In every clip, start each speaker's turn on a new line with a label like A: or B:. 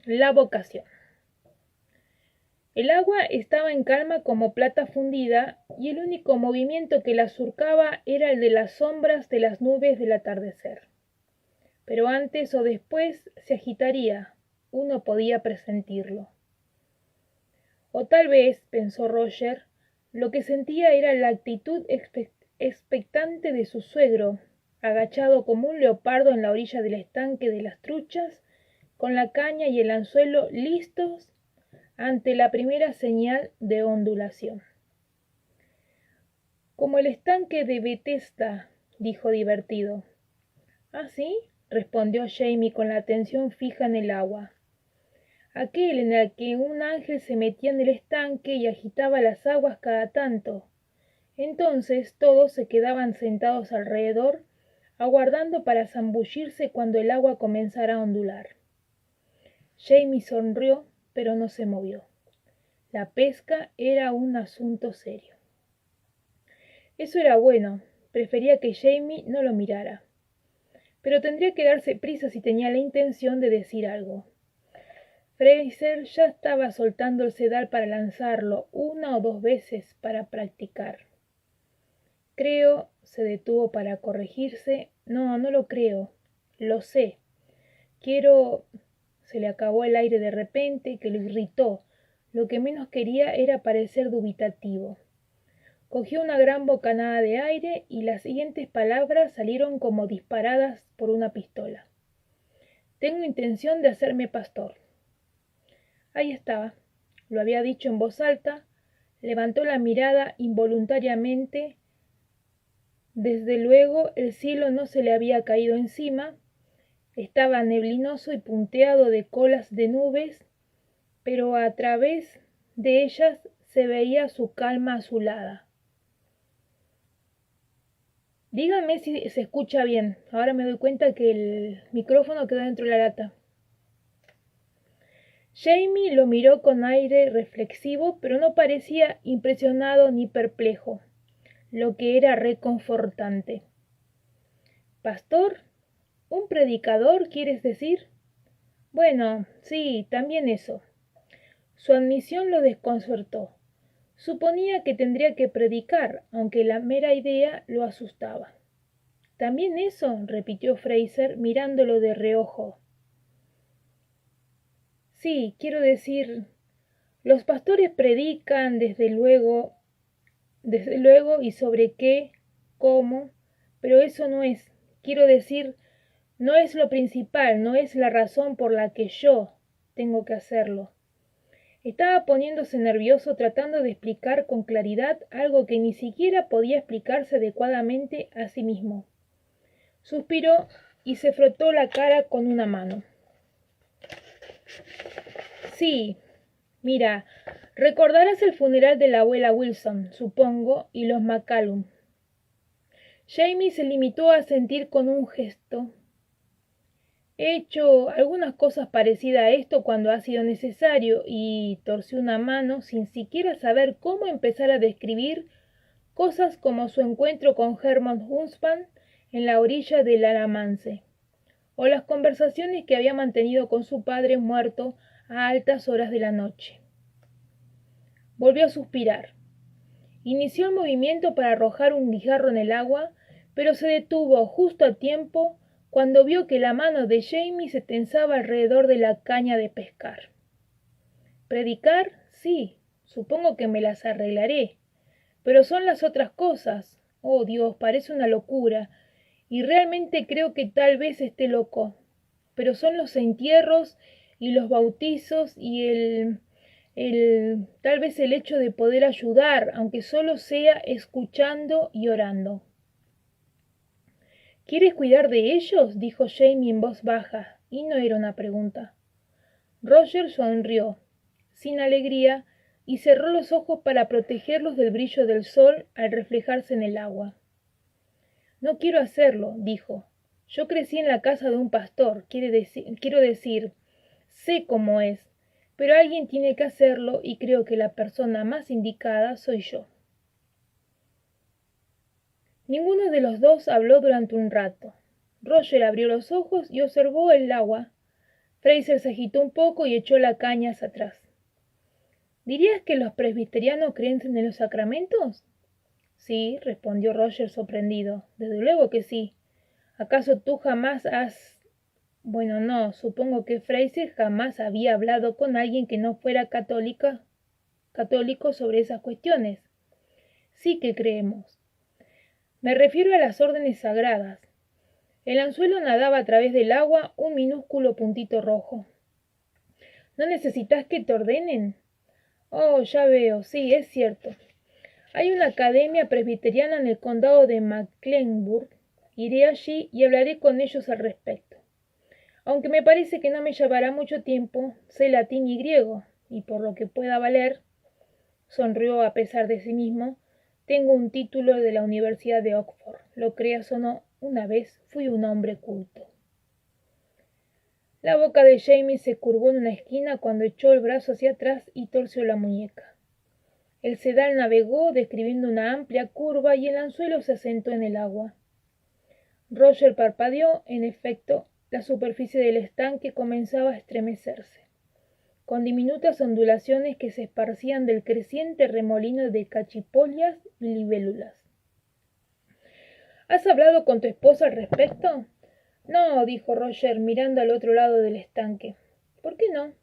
A: La vocación. El agua estaba en calma como plata fundida, y el único movimiento que la surcaba era el de las sombras de las nubes del atardecer. Pero antes o después se agitaría, uno podía presentirlo. O tal vez, pensó Roger, lo que sentía era la actitud expectante de su suegro, agachado como un leopardo en la orilla del estanque de las truchas, con la caña y el anzuelo listos ante la primera señal de ondulación. Como el estanque de Bethesda, dijo divertido. ¿Ah, sí? Respondió Jamie con la atención fija en el agua. Aquel en el que un ángel se metía en el estanque y agitaba las aguas cada tanto. Entonces todos se quedaban sentados alrededor, aguardando para zambullirse cuando el agua comenzara a ondular. Jamie sonrió, pero no se movió. La pesca era un asunto serio. Eso era bueno, prefería que Jamie no lo mirara. Pero tendría que darse prisa si tenía la intención de decir algo. Fraser ya estaba soltando el sedal para lanzarlo una o dos veces para practicar. Creo, se detuvo para corregirse. No lo creo. Lo sé. Quiero... Se le acabó el aire de repente, que lo irritó. Lo que menos quería era parecer dubitativo. Cogió una gran bocanada de aire y las siguientes palabras salieron como disparadas por una pistola. Tengo intención de hacerme pastor. Ahí estaba. Lo había dicho en voz alta. Levantó la mirada involuntariamente. Desde luego el cielo no se le había caído encima. Estaba neblinoso y punteado de colas de nubes, pero a través de ellas se veía su calma azulada. Dígame si se escucha bien. Ahora me doy cuenta que el micrófono quedó dentro de la lata. Jamie lo miró con aire reflexivo, pero no parecía impresionado ni perplejo, lo que era reconfortante. ¿Pastor? ¿Un predicador, quieres decir? Bueno, sí, también eso. Su admisión lo desconcertó. Suponía que tendría que predicar, aunque la mera idea lo asustaba. ¿También eso? Repitió Fraser, mirándolo de reojo. Sí, quiero decir, los pastores predican, desde luego, y sobre qué, cómo, pero eso no es, quiero decir, no es lo principal, no es la razón por la que yo tengo que hacerlo. Estaba poniéndose nervioso tratando de explicar con claridad algo que ni siquiera podía explicarse adecuadamente a sí mismo. Suspiró y se frotó la cara con una mano. Sí, mira, recordarás el funeral de la abuela Wilson, supongo, y los McCallum. Jamie se limitó a asentir con un gesto. He hecho algunas cosas parecidas a esto cuando ha sido necesario, y torció una mano sin siquiera saber cómo empezar a describir cosas como su encuentro con Hermon Huntsman en la orilla del Alamance, o las conversaciones que había mantenido con su padre muerto a altas horas de la noche. Volvió a suspirar. Inició el movimiento para arrojar un guijarro en el agua, pero se detuvo justo a tiempo cuando vio que la mano de Jamie se tensaba alrededor de la caña de pescar. ¿Predicar? Sí, supongo que me las arreglaré. Pero son las otras cosas. Oh, Dios, parece una locura. Y realmente creo que tal vez esté loco. Pero son los entierros y los bautizos y tal vez el hecho de poder ayudar, aunque solo sea escuchando y orando. ¿Quieres cuidar de ellos?, dijo Jamie en voz baja, y no era una pregunta. Roger sonrió, sin alegría, y cerró los ojos para protegerlos del brillo del sol al reflejarse en el agua. No quiero hacerlo, dijo. Yo crecí en la casa de un pastor, quiero decir, sé cómo es, pero alguien tiene que hacerlo y creo que la persona más indicada soy yo. Ninguno de los dos habló durante un rato. Roger abrió los ojos y observó el agua. Fraser se agitó un poco y echó la caña hacia atrás. ¿Dirías que los presbiterianos creen en los sacramentos? Sí, respondió Roger sorprendido. Desde luego que sí. ¿Acaso tú jamás has... Bueno, no, supongo que Fraser jamás había hablado con alguien que no fuera católico sobre esas cuestiones. Sí que creemos. Me refiero a las órdenes sagradas. El anzuelo nadaba a través del agua un minúsculo puntito rojo. ¿No necesitas que te ordenen? Oh, ya veo, sí, es cierto. Hay una academia presbiteriana en el condado de Mecklenburg. Iré allí y hablaré con ellos al respecto. Aunque me parece que no me llevará mucho tiempo, sé latín y griego, y por lo que pueda valer, sonrió a pesar de sí mismo, tengo un título de la Universidad de Oxford. Lo creas o no, una vez fui un hombre culto. La boca de Jamie se curvó en una esquina cuando echó el brazo hacia atrás y torció la muñeca. El sedal navegó describiendo una amplia curva y el anzuelo se asentó en el agua. Roger parpadeó. En efecto, la superficie del estanque comenzaba a estremecerse, con diminutas ondulaciones que se esparcían del creciente remolino de cachipollas y libélulas. ¿Has hablado con tu esposa al respecto? No, dijo Roger, mirando al otro lado del estanque. ¿Por qué no?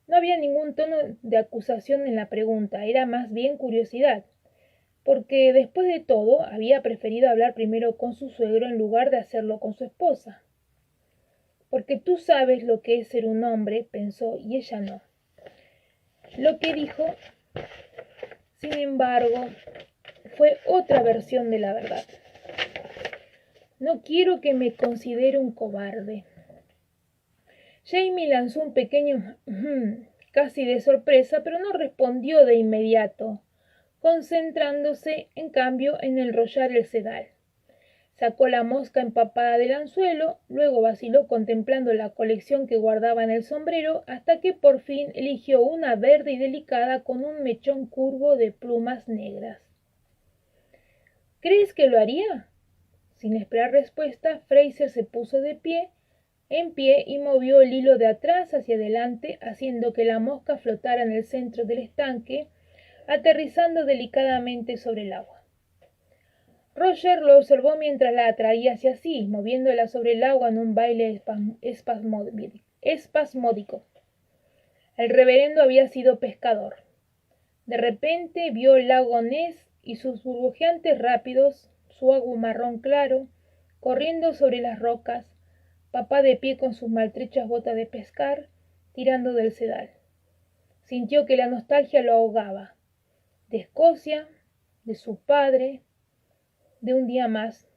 A: No había ningún tono de acusación en la pregunta, era más bien curiosidad, porque después de todo había preferido hablar primero con su suegro en lugar de hacerlo con su esposa. Porque tú sabes lo que es ser un hombre, pensó, y ella no. Lo que dijo, sin embargo, fue otra versión de la verdad. No quiero que me considere un cobarde. Jamie lanzó un pequeño casi de sorpresa, pero no respondió de inmediato, concentrándose, en cambio, en enrollar el sedal. Sacó la mosca empapada del anzuelo, luego vaciló contemplando la colección que guardaba en el sombrero, hasta que por fin eligió una verde y delicada con un mechón curvo de plumas negras. ¿Crees que lo haría? Sin esperar respuesta, Fraser se puso en pie y movió el hilo de atrás hacia adelante, haciendo que la mosca flotara en el centro del estanque, aterrizando delicadamente sobre el agua. Roger lo observó mientras la atraía hacia sí, moviéndola sobre el agua en un baile espasmódico. El reverendo había sido pescador. De repente vio el lago Ness y sus burbujeantes rápidos, su agua marrón claro, corriendo sobre las rocas, papá de pie con sus maltrechas botas de pescar, tirando del sedal. Sintió que la nostalgia lo ahogaba. De Escocia, de su padre, de un día más,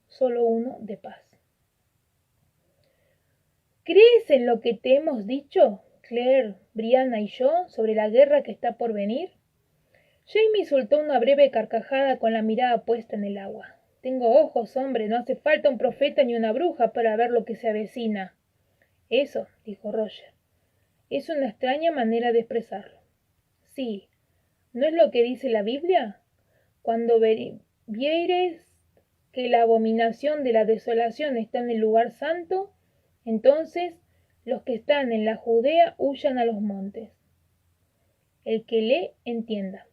A: solo uno de paz. ¿Crees en lo que te hemos dicho, Claire, Brianna y yo, sobre la guerra que está por venir? Jamie soltó una breve carcajada con la mirada puesta en el agua. Tengo ojos, hombre, no hace falta un profeta ni una bruja para ver lo que se avecina. Eso, dijo Roger, es una extraña manera de expresarlo. Sí, ¿no es lo que dice la Biblia? Cuando viereis que la abominación de la desolación está en el lugar santo, entonces los que están en la Judea huyan a los montes. El que lee, entienda.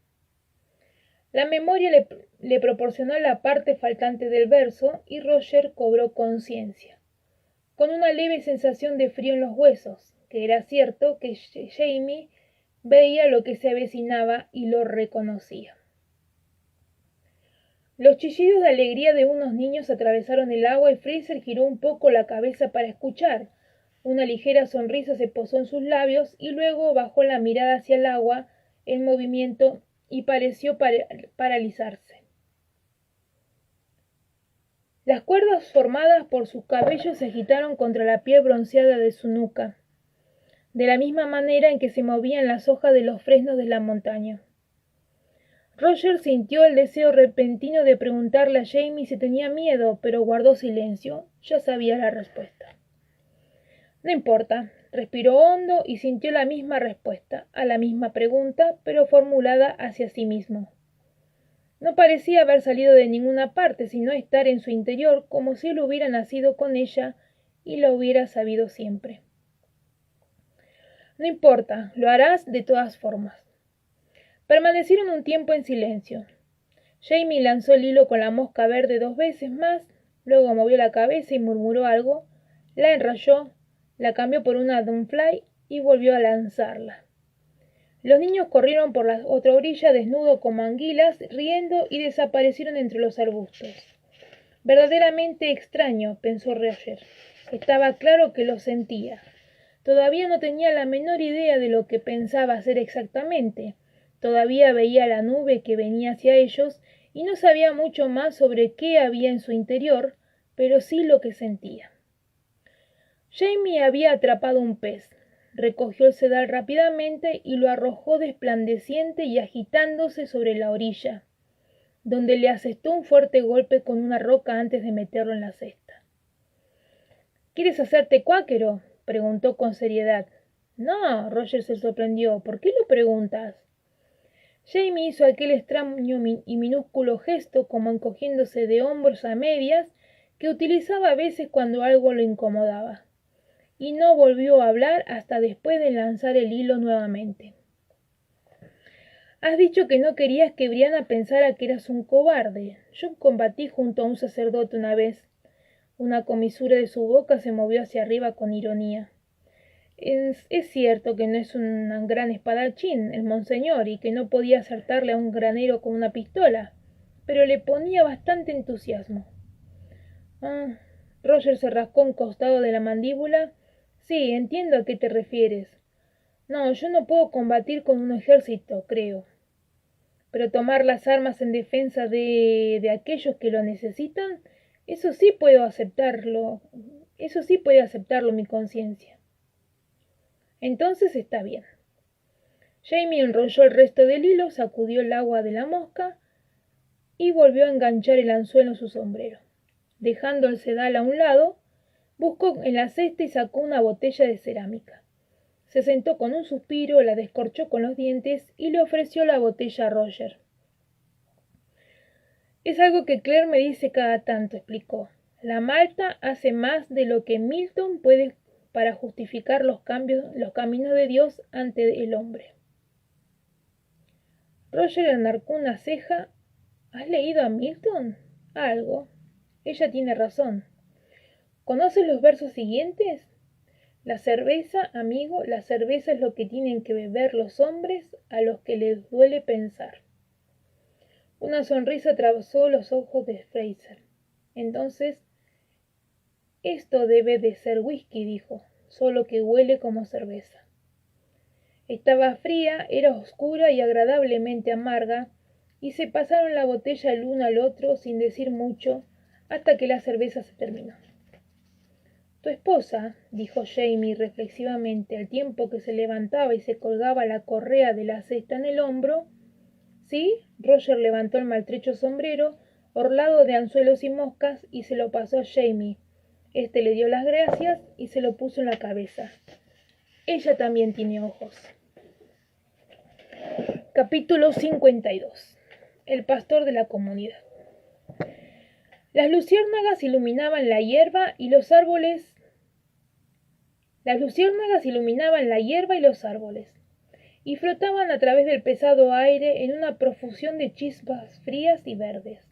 A: La memoria le proporcionó la parte faltante del verso y Roger cobró conciencia, con una leve sensación de frío en los huesos, que era cierto que Jamie veía lo que se avecinaba y lo reconocía. Los chillidos de alegría de unos niños atravesaron el agua y Fraser giró un poco la cabeza para escuchar. Una ligera sonrisa se posó en sus labios y luego bajó la mirada hacia el agua en movimiento y pareció paralizarse. Las cuerdas formadas por sus cabellos se agitaron contra la piel bronceada de su nuca, de la misma manera en que se movían las hojas de los fresnos de la montaña. Roger sintió el deseo repentino de preguntarle a Jamie si tenía miedo, pero guardó silencio. Ya sabía la respuesta. No importa. Respiró hondo y sintió la misma respuesta a la misma pregunta, pero formulada hacia sí mismo. No parecía haber salido de ninguna parte, sino estar en su interior, como si él hubiera nacido con ella y lo hubiera sabido siempre. No importa, lo harás de todas formas. Permanecieron un tiempo en silencio. Jamie lanzó el hilo con la mosca verde 2 veces más, luego movió la cabeza y murmuró algo, la enrolló, la cambió por una Dunfly y volvió a lanzarla. Los niños corrieron por la otra orilla desnudos como anguilas, riendo y desaparecieron entre los arbustos. Verdaderamente extraño, pensó Roger. Estaba claro que lo sentía. Todavía no tenía la menor idea de lo que pensaba hacer exactamente. Todavía veía la nube que venía hacia ellos y no sabía mucho más sobre qué había en su interior, pero sí lo que sentía. Jamie había atrapado un pez. Recogió el sedal rápidamente y lo arrojó desplandeciente y agitándose sobre la orilla, donde le asestó un fuerte golpe con una roca antes de meterlo en la cesta. ¿Quieres hacerte cuáquero?, preguntó con seriedad. No, Roger se sorprendió. ¿Por qué lo preguntas? Jamie hizo aquel extraño y minúsculo gesto como encogiéndose de hombros a medias que utilizaba a veces cuando algo lo incomodaba, y no volvió a hablar hasta después de lanzar el hilo nuevamente. Has dicho que no querías que Brianna pensara que eras un cobarde. Yo combatí junto a un sacerdote una vez. Una comisura de su boca se movió hacia arriba con ironía. Es cierto que no es un gran espadachín, el monseñor, y que no podía acertarle a un granero con una pistola, pero le ponía bastante entusiasmo. Ah, Roger se rascó un costado de la mandíbula. Sí, entiendo a qué te refieres. No, yo no puedo combatir con un ejército, creo. Pero tomar las armas en defensa de aquellos que lo necesitan, eso sí puedo aceptarlo. Eso sí puede aceptarlo mi conciencia. Entonces está bien. Jamie enrolló el resto del hilo, sacudió el agua de la mosca y volvió a enganchar el anzuelo en su sombrero. Dejando el sedal a un lado, buscó en la cesta y sacó una botella de cerámica. Se sentó con un suspiro, la descorchó con los dientes y le ofreció la botella a Roger. Es algo que Claire me dice cada tanto, explicó. La malta hace más de lo que Milton puede para justificar los caminos de Dios ante el hombre. Roger enarcó una ceja. ¿Has leído a Milton? Algo. Ella tiene razón. ¿Conoces los versos siguientes? La cerveza, amigo, la cerveza es lo que tienen que beber los hombres a los que les duele pensar. Una sonrisa atravesó los ojos de Fraser. Entonces, esto debe de ser whisky, dijo, solo que huele como cerveza. Estaba fría, era oscura y agradablemente amarga, y se pasaron la botella el uno al otro sin decir mucho, hasta que la cerveza se terminó. Tu esposa, dijo Jamie reflexivamente al tiempo que se levantaba y se colgaba la correa de la cesta en el hombro. ¿Sí? Roger levantó el maltrecho sombrero, orlado de anzuelos y moscas, y se lo pasó a Jamie. Este le dio las gracias y se lo puso en la cabeza. Ella también tiene ojos. Capítulo 52. El pastor de la comunidad. Las luciérnagas iluminaban la hierba y los árboles. Y flotaban a través del pesado aire en una profusión de chispas frías y verdes.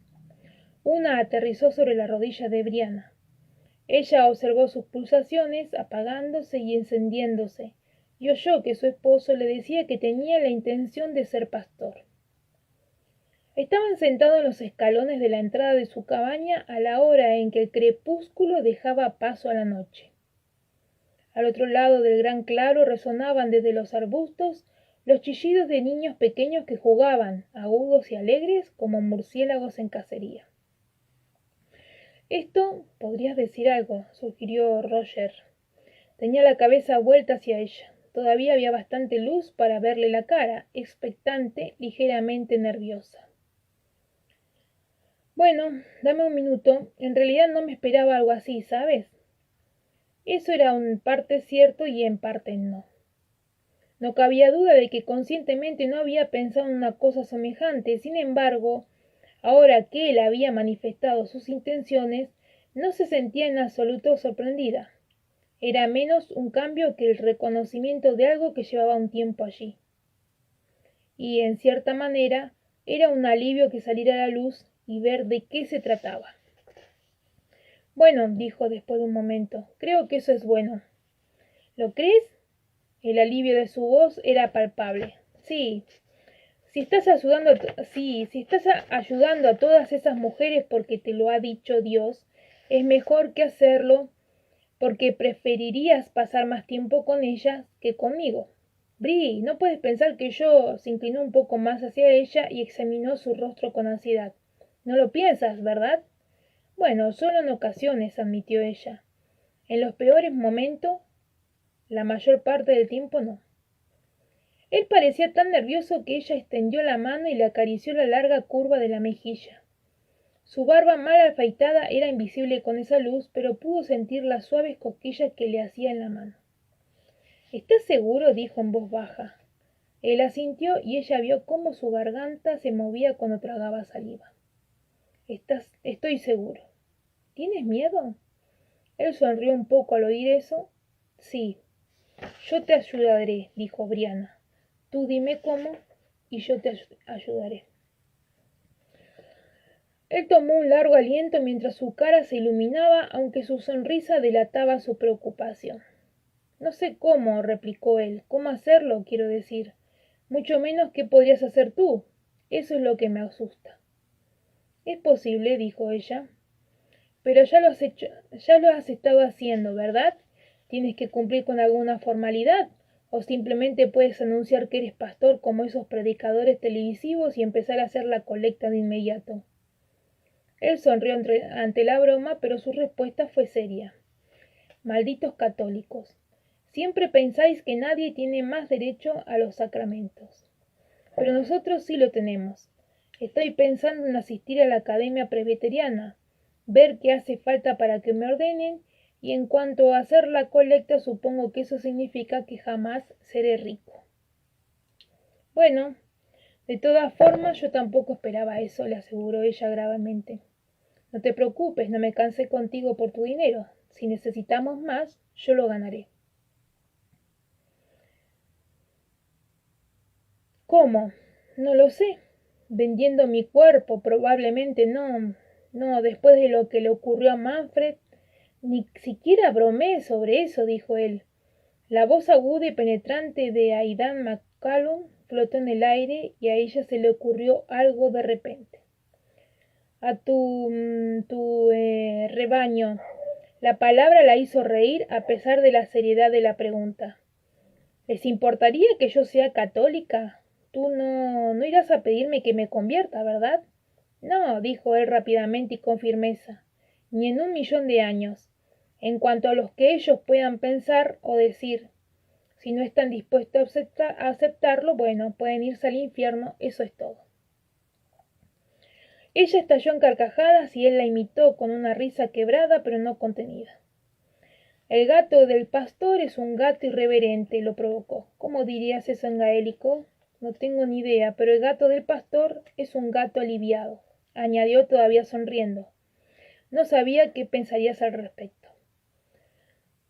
A: Una aterrizó sobre la rodilla de Brianna. Ella observó sus pulsaciones apagándose y encendiéndose, y oyó que su esposo le decía que tenía la intención de ser pastor. Estaban sentados en los escalones de la entrada de su cabaña a la hora en que el crepúsculo dejaba paso a la noche. Al otro lado del gran claro resonaban desde los arbustos los chillidos de niños pequeños que jugaban, agudos y alegres, como murciélagos en cacería. Esto podrías decir algo, sugirió Roger. Tenía la cabeza vuelta hacia ella. Todavía había bastante luz para verle la cara, expectante, ligeramente nerviosa. Bueno, dame un minuto. En realidad no me esperaba algo así, ¿sabes? Eso era en parte cierto y en parte no. No cabía duda de que conscientemente no había pensado en una cosa semejante. Sin embargo, ahora que él había manifestado sus intenciones, no se sentía en absoluto sorprendida. Era menos un cambio que el reconocimiento de algo que llevaba un tiempo allí. Y, en cierta manera, era un alivio que saliera a la luz y ver de qué se trataba. Bueno, dijo después de un momento, creo que eso es bueno. ¿Lo crees? El alivio de su voz era palpable. Sí, si estás ayudando a todas esas mujeres porque te lo ha dicho Dios, es mejor que hacerlo porque preferirías pasar más tiempo con ellas que conmigo. Bree, no puedes pensar que yo. Se inclinó un poco más hacia ella y examinó su rostro con ansiedad. No lo piensas, ¿verdad? Bueno, solo en ocasiones, admitió ella. En los peores momentos, la mayor parte del tiempo no. Él parecía tan nervioso que ella extendió la mano y le acarició la larga curva de la mejilla. Su barba mal afeitada era invisible con esa luz, pero pudo sentir las suaves cosquillas que le hacía en la mano. ¿Estás seguro?, dijo en voz baja. Él asintió y ella vio cómo su garganta se movía cuando tragaba saliva. Estoy seguro. ¿Tienes miedo? Él sonrió un poco al oír eso. Sí. Yo te ayudaré, dijo Brianna. Tú dime cómo y yo te ayudaré. Él tomó un largo aliento mientras su cara se iluminaba, aunque su sonrisa delataba su preocupación. No sé cómo, replicó él. ¿Cómo hacerlo, quiero decir? Mucho menos qué podrías hacer tú. Eso es lo que me asusta. Es posible, dijo ella. Pero ya lo has estado haciendo, ¿verdad? ¿Tienes que cumplir con alguna formalidad? ¿O simplemente puedes anunciar que eres pastor como esos predicadores televisivos y empezar a hacer la colecta de inmediato? Él sonrió ante la broma, pero su respuesta fue seria. Malditos católicos. Siempre pensáis que nadie tiene más derecho a los sacramentos. Pero nosotros sí lo tenemos. Estoy pensando en asistir a la academia presbiteriana, ver qué hace falta para que me ordenen, y en cuanto a hacer la colecta, supongo que eso significa que jamás seré rico. Bueno, de todas formas, yo tampoco esperaba eso, le aseguró ella gravemente. No te preocupes, no me cansé contigo por tu dinero. Si necesitamos más, yo lo ganaré. ¿Cómo? No lo sé. Vendiendo mi cuerpo, probablemente no. No, después de lo que le ocurrió a Manfred, ni siquiera bromeé sobre eso, dijo él. La voz aguda y penetrante de Aidan McCallum flotó en el aire y a ella se le ocurrió algo de repente. A tu rebaño. La palabra la hizo reír a pesar de la seriedad de la pregunta. ¿Les importaría que yo sea católica? Tú no irás a pedirme que me convierta, ¿verdad? No, dijo él rápidamente y con firmeza, ni en 1.000.000 de años. En cuanto a los que ellos puedan pensar o decir, si no están dispuestos a aceptarlo, bueno, pueden irse al infierno, eso es todo. Ella estalló en carcajadas y él la imitó con una risa quebrada pero no contenida. El gato del pastor es un gato irreverente, lo provocó. ¿Cómo dirías eso en gaélico? No tengo ni idea, pero el gato del pastor es un gato aliviado, añadió todavía sonriendo. No sabía qué pensarías al respecto.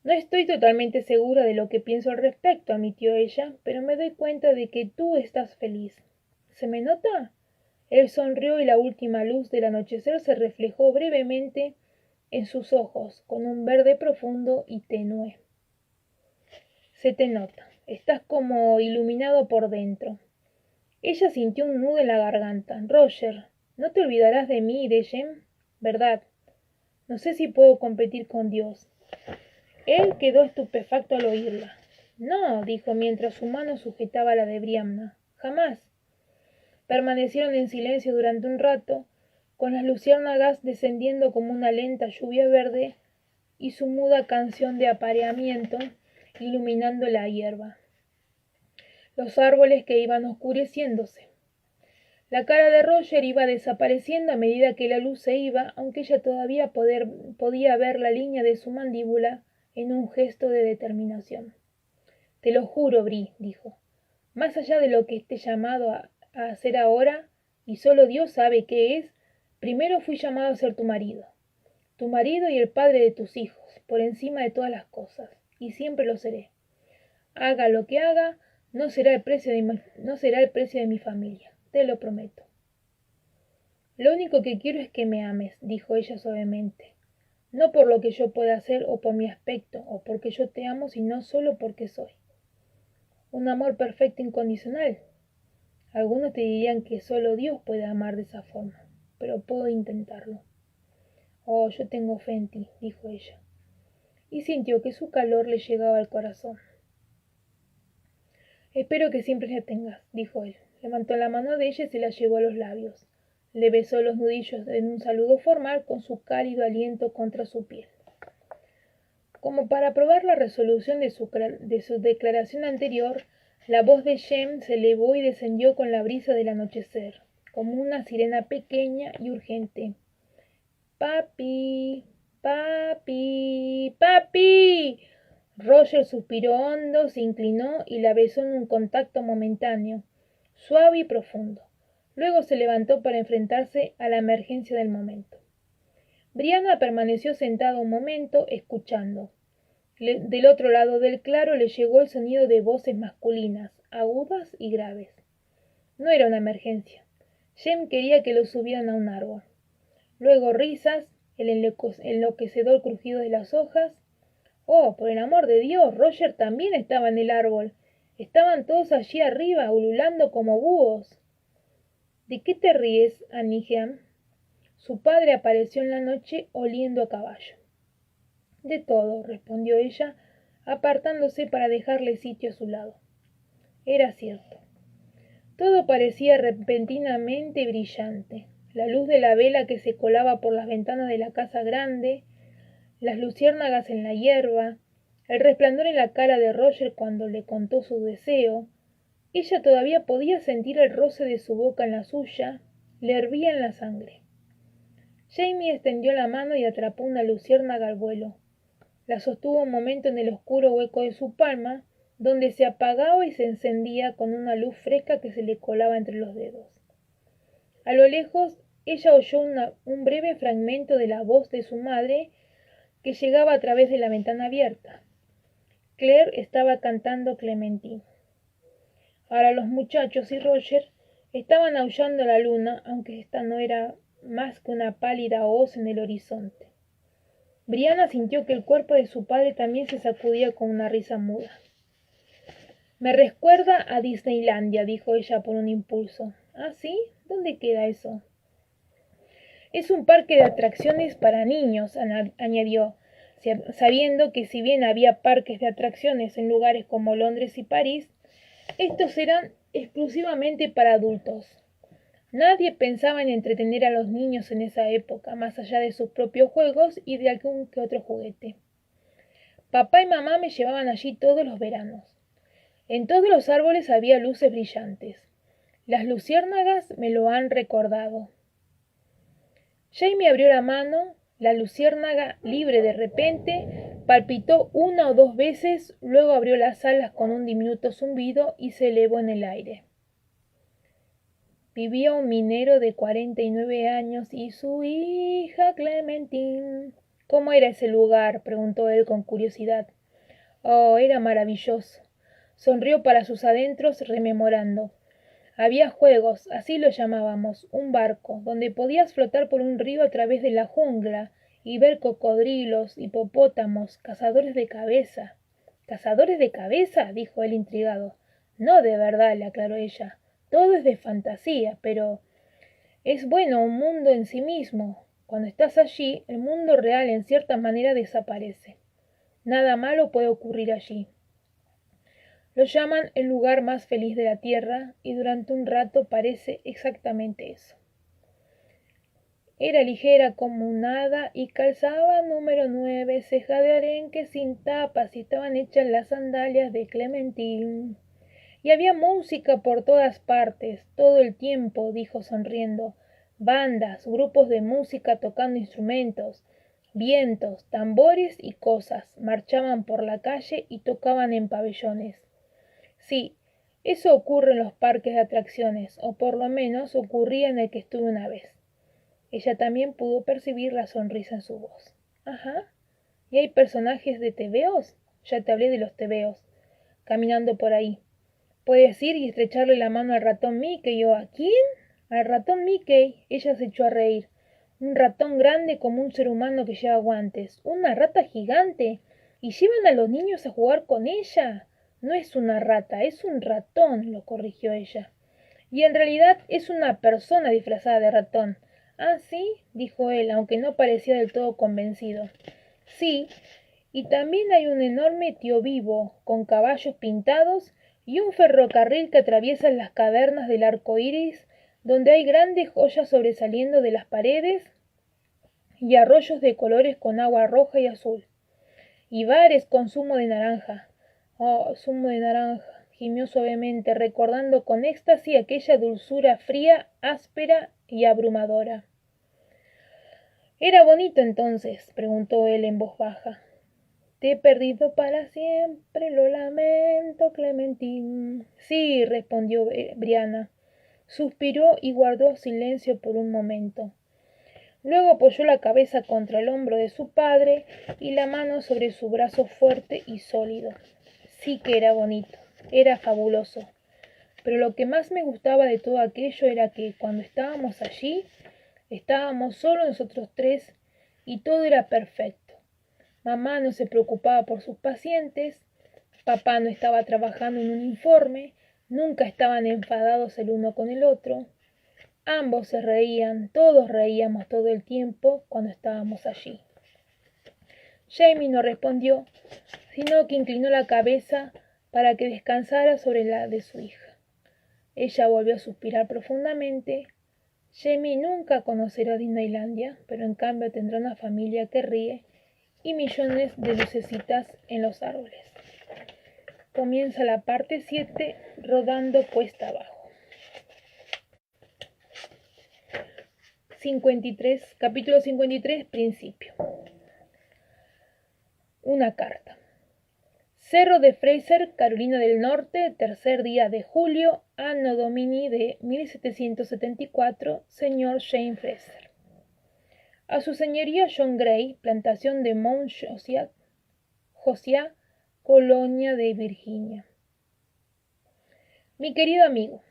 A: No estoy totalmente segura de lo que pienso al respecto, admitió ella, pero me doy cuenta de que tú estás feliz. ¿Se me nota? Él sonrió y la última luz del anochecer se reflejó brevemente en sus ojos, con un verde profundo y tenue. Se te nota. Estás como iluminado por dentro. Ella sintió un nudo en la garganta. Roger, no te olvidarás de mí y de Jem, ¿verdad? No sé si puedo competir con Dios. Él quedó estupefacto al oírla. No, dijo mientras su mano sujetaba la de Brianna. Jamás. Permanecieron en silencio durante un rato, con las luciérnagas descendiendo como una lenta lluvia verde y su muda canción de apareamiento iluminando la hierba, los árboles que iban oscureciéndose. La cara de Roger iba desapareciendo a medida que la luz se iba, aunque ella todavía podía ver la línea de su mandíbula en un gesto de determinación. Te lo juro, Bri, dijo. Más allá de lo que esté llamado a hacer ahora, y solo Dios sabe qué es, primero fui llamado a ser tu marido y el padre de tus hijos, por encima de todas las cosas. y siempre lo seré. Haga lo que haga, no será el precio de mi familia, te lo prometo. Lo único que quiero es que me ames, dijo ella suavemente. No por lo que yo pueda hacer o por mi aspecto o porque yo te amo, sino solo porque soy. Un amor perfecto e incondicional. Algunos te dirían que solo Dios puede amar de esa forma, pero puedo intentarlo. Oh, yo tengo fe en ti, dijo ella, y sintió que su calor le llegaba al corazón. Espero que siempre la tengas, dijo él. Levantó la mano de ella y se la llevó a los labios. Le besó los nudillos en un saludo formal con su cálido aliento contra su piel. Como para probar la resolución de su declaración anterior, la voz de Shem se elevó y descendió con la brisa del anochecer, como una sirena pequeña y urgente. «Papi, papi, papi». Roger suspiró hondo, se inclinó y la besó en un contacto momentáneo, suave y profundo. Luego se levantó para enfrentarse a la emergencia del momento. Brianna permaneció sentada un momento, escuchando. Del otro lado del claro le llegó el sonido de voces masculinas, agudas y graves. No era una emergencia. Jem quería que lo subieran a un árbol. Luego risas, el enloquecedor crujido de las hojas. Oh, por el amor de Dios, Roger también estaba en el árbol. Estaban todos allí arriba, ululando como búhos. ¿De qué te ríes, Anihiam? Su padre apareció en la noche oliendo a caballo. De todo, respondió ella, apartándose para dejarle sitio a su lado. Era cierto. Todo parecía repentinamente brillante. La luz de la vela que se colaba por las ventanas de la casa grande, las luciérnagas en la hierba, el resplandor en la cara de Roger cuando le contó su deseo. Ella todavía podía sentir el roce de su boca en la suya, le hervía en la sangre. Jamie extendió la mano y atrapó una luciérnaga al vuelo. La sostuvo un momento en el oscuro hueco de su palma, donde se apagaba y se encendía con una luz fresca que se le colaba entre los dedos. A lo lejos, ella oyó un breve fragmento de la voz de su madre que llegaba a través de la ventana abierta. Claire estaba cantando Clementine. Ahora los muchachos y Roger estaban aullando a la luna, aunque ésta no era más que una pálida hoz en el horizonte. Brianna sintió que el cuerpo de su padre también se sacudía con una risa muda. Me recuerda a Disneylandia, dijo ella por un impulso. ¿Ah, sí? ¿Dónde queda eso? Es un parque de atracciones para niños, añadió, sabiendo que si bien había parques de atracciones en lugares como Londres y París, estos eran exclusivamente para adultos. Nadie pensaba en entretener a los niños en esa época, más allá de sus propios juegos y de algún que otro juguete. Papá y mamá me llevaban allí todos los veranos. En todos los árboles había luces brillantes. Las luciérnagas me lo han recordado. Jamie abrió la mano, la luciérnaga, libre de repente, palpitó una o dos veces, luego abrió las alas con un diminuto zumbido y se elevó en el aire. Vivía un minero de 49 años y su hija Clementine. ¿Cómo era ese lugar?, preguntó él con curiosidad. Oh, era maravilloso. Sonrió para sus adentros, rememorando. Había juegos, así lo llamábamos, un barco, donde podías flotar por un río a través de la jungla y ver cocodrilos, hipopótamos, cazadores de cabeza. ¿Cazadores de cabeza?, dijo él intrigado. No, de verdad, le aclaró ella. Todo es de fantasía, pero es bueno un mundo en sí mismo. Cuando estás allí, el mundo real en cierta manera desaparece. Nada malo puede ocurrir allí. Lo llaman el lugar más feliz de la tierra y durante un rato parece exactamente eso. Era ligera como un hada y calzaba número 9, ceja de arenque sin tapas y estaban hechas las sandalias de Clementine. Y había música por todas partes, todo el tiempo, dijo sonriendo. Bandas, grupos de música tocando instrumentos, vientos, tambores y cosas, marchaban por la calle y tocaban en pabellones. Sí, eso ocurre en los parques de atracciones, o por lo menos ocurría en el que estuve una vez. Ella también pudo percibir la sonrisa en su voz. Ajá. ¿Y hay personajes de tebeos? Ya te hablé de los tebeos, caminando por ahí. Puedes ir y estrecharle la mano al ratón Mickey o ¿a quién? Al ratón Mickey. Ella se echó a reír. Un ratón grande como un ser humano que lleva guantes. Una rata gigante. ¿Y llevan a los niños a jugar con ella? No es una rata, es un ratón, lo corrigió ella. Y en realidad es una persona disfrazada de ratón. Ah, sí, dijo él, aunque no parecía del todo convencido. Sí, y también hay un enorme tío vivo, con caballos pintados, y un ferrocarril que atraviesa las cavernas del arco iris, donde hay grandes joyas sobresaliendo de las paredes y arroyos de colores con agua roja y azul, y bares con zumo de naranja. Oh, zumo de naranja, gimió suavemente, recordando con éxtasis aquella dulzura fría, áspera y abrumadora. ¿Era bonito entonces? Preguntó él en voz baja. Te he perdido para siempre, lo lamento, Clementine. Sí, respondió Briana. Suspiró y guardó silencio por un momento. Luego apoyó la cabeza contra el hombro de su padre y la mano sobre su brazo fuerte y sólido. Sí que era bonito, era fabuloso. Pero lo que más me gustaba de todo aquello era que, cuando estábamos allí, estábamos solo nosotros tres y todo era perfecto. Mamá no se preocupaba por sus pacientes, papá no estaba trabajando en un informe, nunca estaban enfadados el uno con el otro. Ambos se reían, todos reíamos todo el tiempo cuando estábamos allí. Jamie no respondió, sino que inclinó la cabeza para que descansara sobre la de su hija. Ella volvió a suspirar profundamente. Jamie nunca conocerá Disneylandia, pero en cambio tendrá una familia que ríe y millones de lucecitas en los árboles. Comienza la parte 7, rodando cuesta abajo. 53, capítulo 53, principio. Una carta. Cerro de Fraser, Carolina del Norte, tercer día de julio, anno domini de 1774, señor Jane Fraser. A su señoría John Gray, plantación de Mount Josiah, Colonia de Virginia. Mi querido amigo,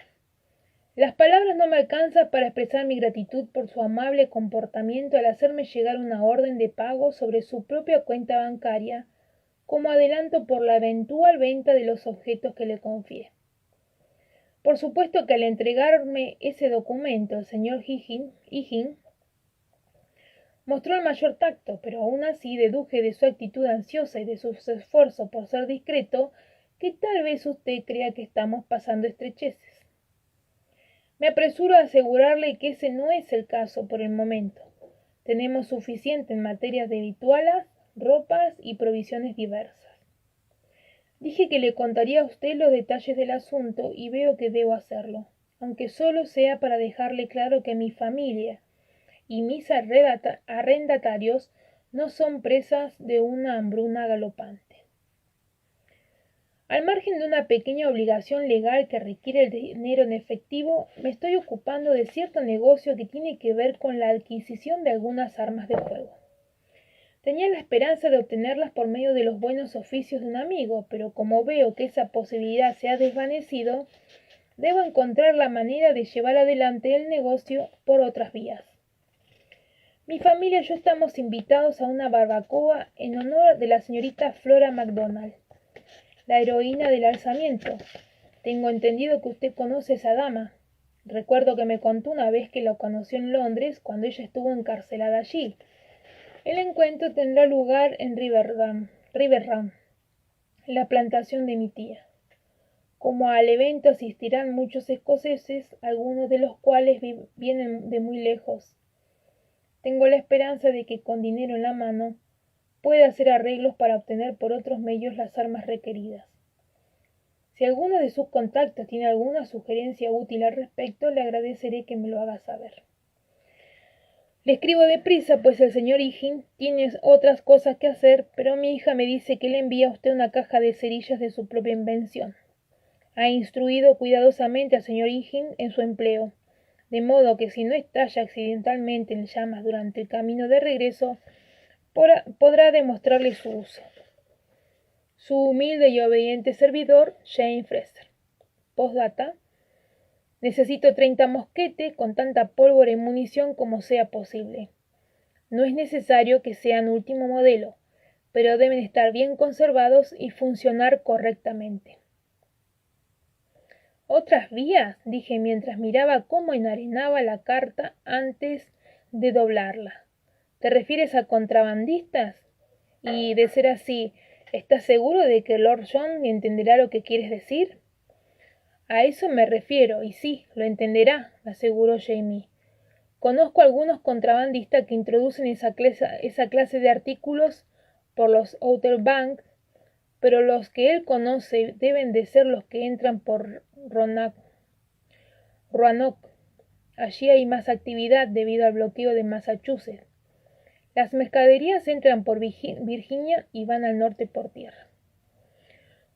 A: las palabras no me alcanzan para expresar mi gratitud por su amable comportamiento al hacerme llegar una orden de pago sobre su propia cuenta bancaria como adelanto por la eventual venta de los objetos que le confié. Por supuesto que al entregarme ese documento el señor Higgins mostró el mayor tacto, pero aún así deduje de su actitud ansiosa y de sus esfuerzos por ser discreto que tal vez usted crea que estamos pasando estrecheces. Me apresuro a asegurarle que ese no es el caso por el momento. Tenemos suficiente en materia de vitualas, ropas y provisiones diversas. Dije que le contaría a usted los detalles del asunto y veo que debo hacerlo, aunque solo sea para dejarle claro que mi familia y mis arrendatarios no son presas de una hambruna galopante. Al margen de una pequeña obligación legal que requiere el dinero en efectivo, me estoy ocupando de cierto negocio que tiene que ver con la adquisición de algunas armas de fuego. Tenía la esperanza de obtenerlas por medio de los buenos oficios de un amigo, pero como veo que esa posibilidad se ha desvanecido, debo encontrar la manera de llevar adelante el negocio por otras vías. Mi familia y yo estamos invitados a una barbacoa en honor de la señorita Flora MacDonald, la heroína del alzamiento. Tengo entendido que usted conoce a esa dama. Recuerdo que me contó una vez que la conoció en Londres cuando ella estuvo encarcelada allí. El encuentro tendrá lugar en Riverham, la plantación de mi tía. Como al evento asistirán muchos escoceses, algunos de los cuales vienen de muy lejos. Tengo la esperanza de que con dinero en la mano pueda hacer arreglos para obtener por otros medios las armas requeridas. Si alguno de sus contactos tiene alguna sugerencia útil al respecto, le agradeceré que me lo haga saber. Le escribo deprisa, pues el señor Higgins tiene otras cosas que hacer, pero mi hija me dice que le envía a usted una caja de cerillas de su propia invención. Ha instruido cuidadosamente al señor Higgins en su empleo, de modo que si no estalla accidentalmente en llamas durante el camino de regreso, podrá demostrarle su uso. Su humilde y obediente servidor, Jane Fraser. Postdata. Necesito 30 mosquetes con tanta pólvora y munición como sea posible. No es necesario que sean último modelo, pero deben estar bien conservados y funcionar correctamente. ¿Otras vías? Dije mientras miraba cómo enarenaba la carta antes de doblarla. ¿Te refieres a contrabandistas? Y de ser así, ¿estás seguro de que Lord John entenderá lo que quieres decir? A eso me refiero, y sí, lo entenderá, aseguró Jamie. Conozco algunos contrabandistas que introducen esa clase de artículos por los Outer Banks, pero los que él conoce deben de ser los que entran por Roanoke. Allí hay más actividad debido al bloqueo de Massachusetts. Las mercaderías entran por Virginia y van al norte por tierra.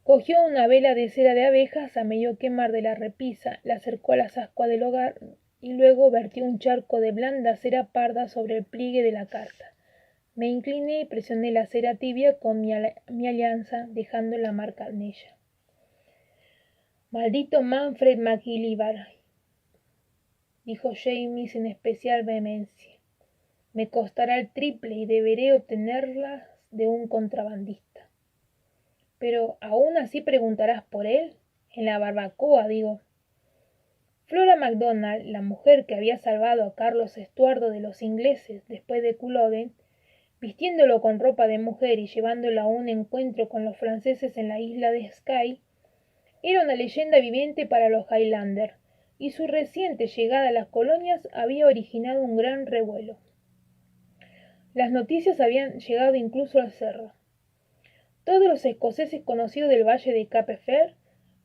A: Cogió una vela de cera de abejas a medio quemar de la repisa, la acercó a las ascuas del hogar y luego vertió un charco de blanda cera parda sobre el pliegue de la carta. Me incliné y presioné la cera tibia con mi alianza, dejando la marca en ella. Maldito Manfred McGillivray, dijo Jamie sin especial vehemencia. Me costará el triple y deberé obtenerlas de un contrabandista. Pero aún así preguntarás por él, en la barbacoa, digo. Flora MacDonald, la mujer que había salvado a Carlos Estuardo de los ingleses después de Culloden, vistiéndolo con ropa de mujer y llevándolo a un encuentro con los franceses en la isla de Skye, era una leyenda viviente para los Highlanders, y su reciente llegada a las colonias había originado un gran revuelo. Las noticias habían llegado incluso al cerro. Todos los escoceses conocidos del valle de Cape Fear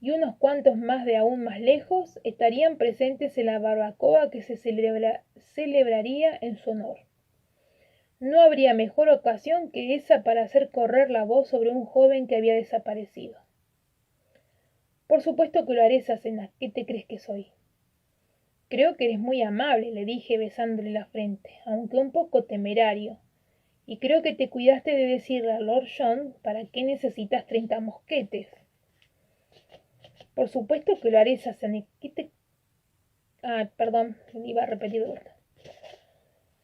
A: y unos cuantos más de aún más lejos estarían presentes en la barbacoa que se celebraría en su honor. No habría mejor ocasión que esa para hacer correr la voz sobre un joven que había desaparecido. Por supuesto que lo haré, Sassenach. ¿Qué te crees que soy? Creo que eres muy amable, le dije besándole la frente, aunque un poco temerario. Y creo que te cuidaste de decirle a Lord John para qué necesitas 30 mosquetes. Por supuesto que lo haré, Sassenach. Perdón, iba a repetir de vuelta.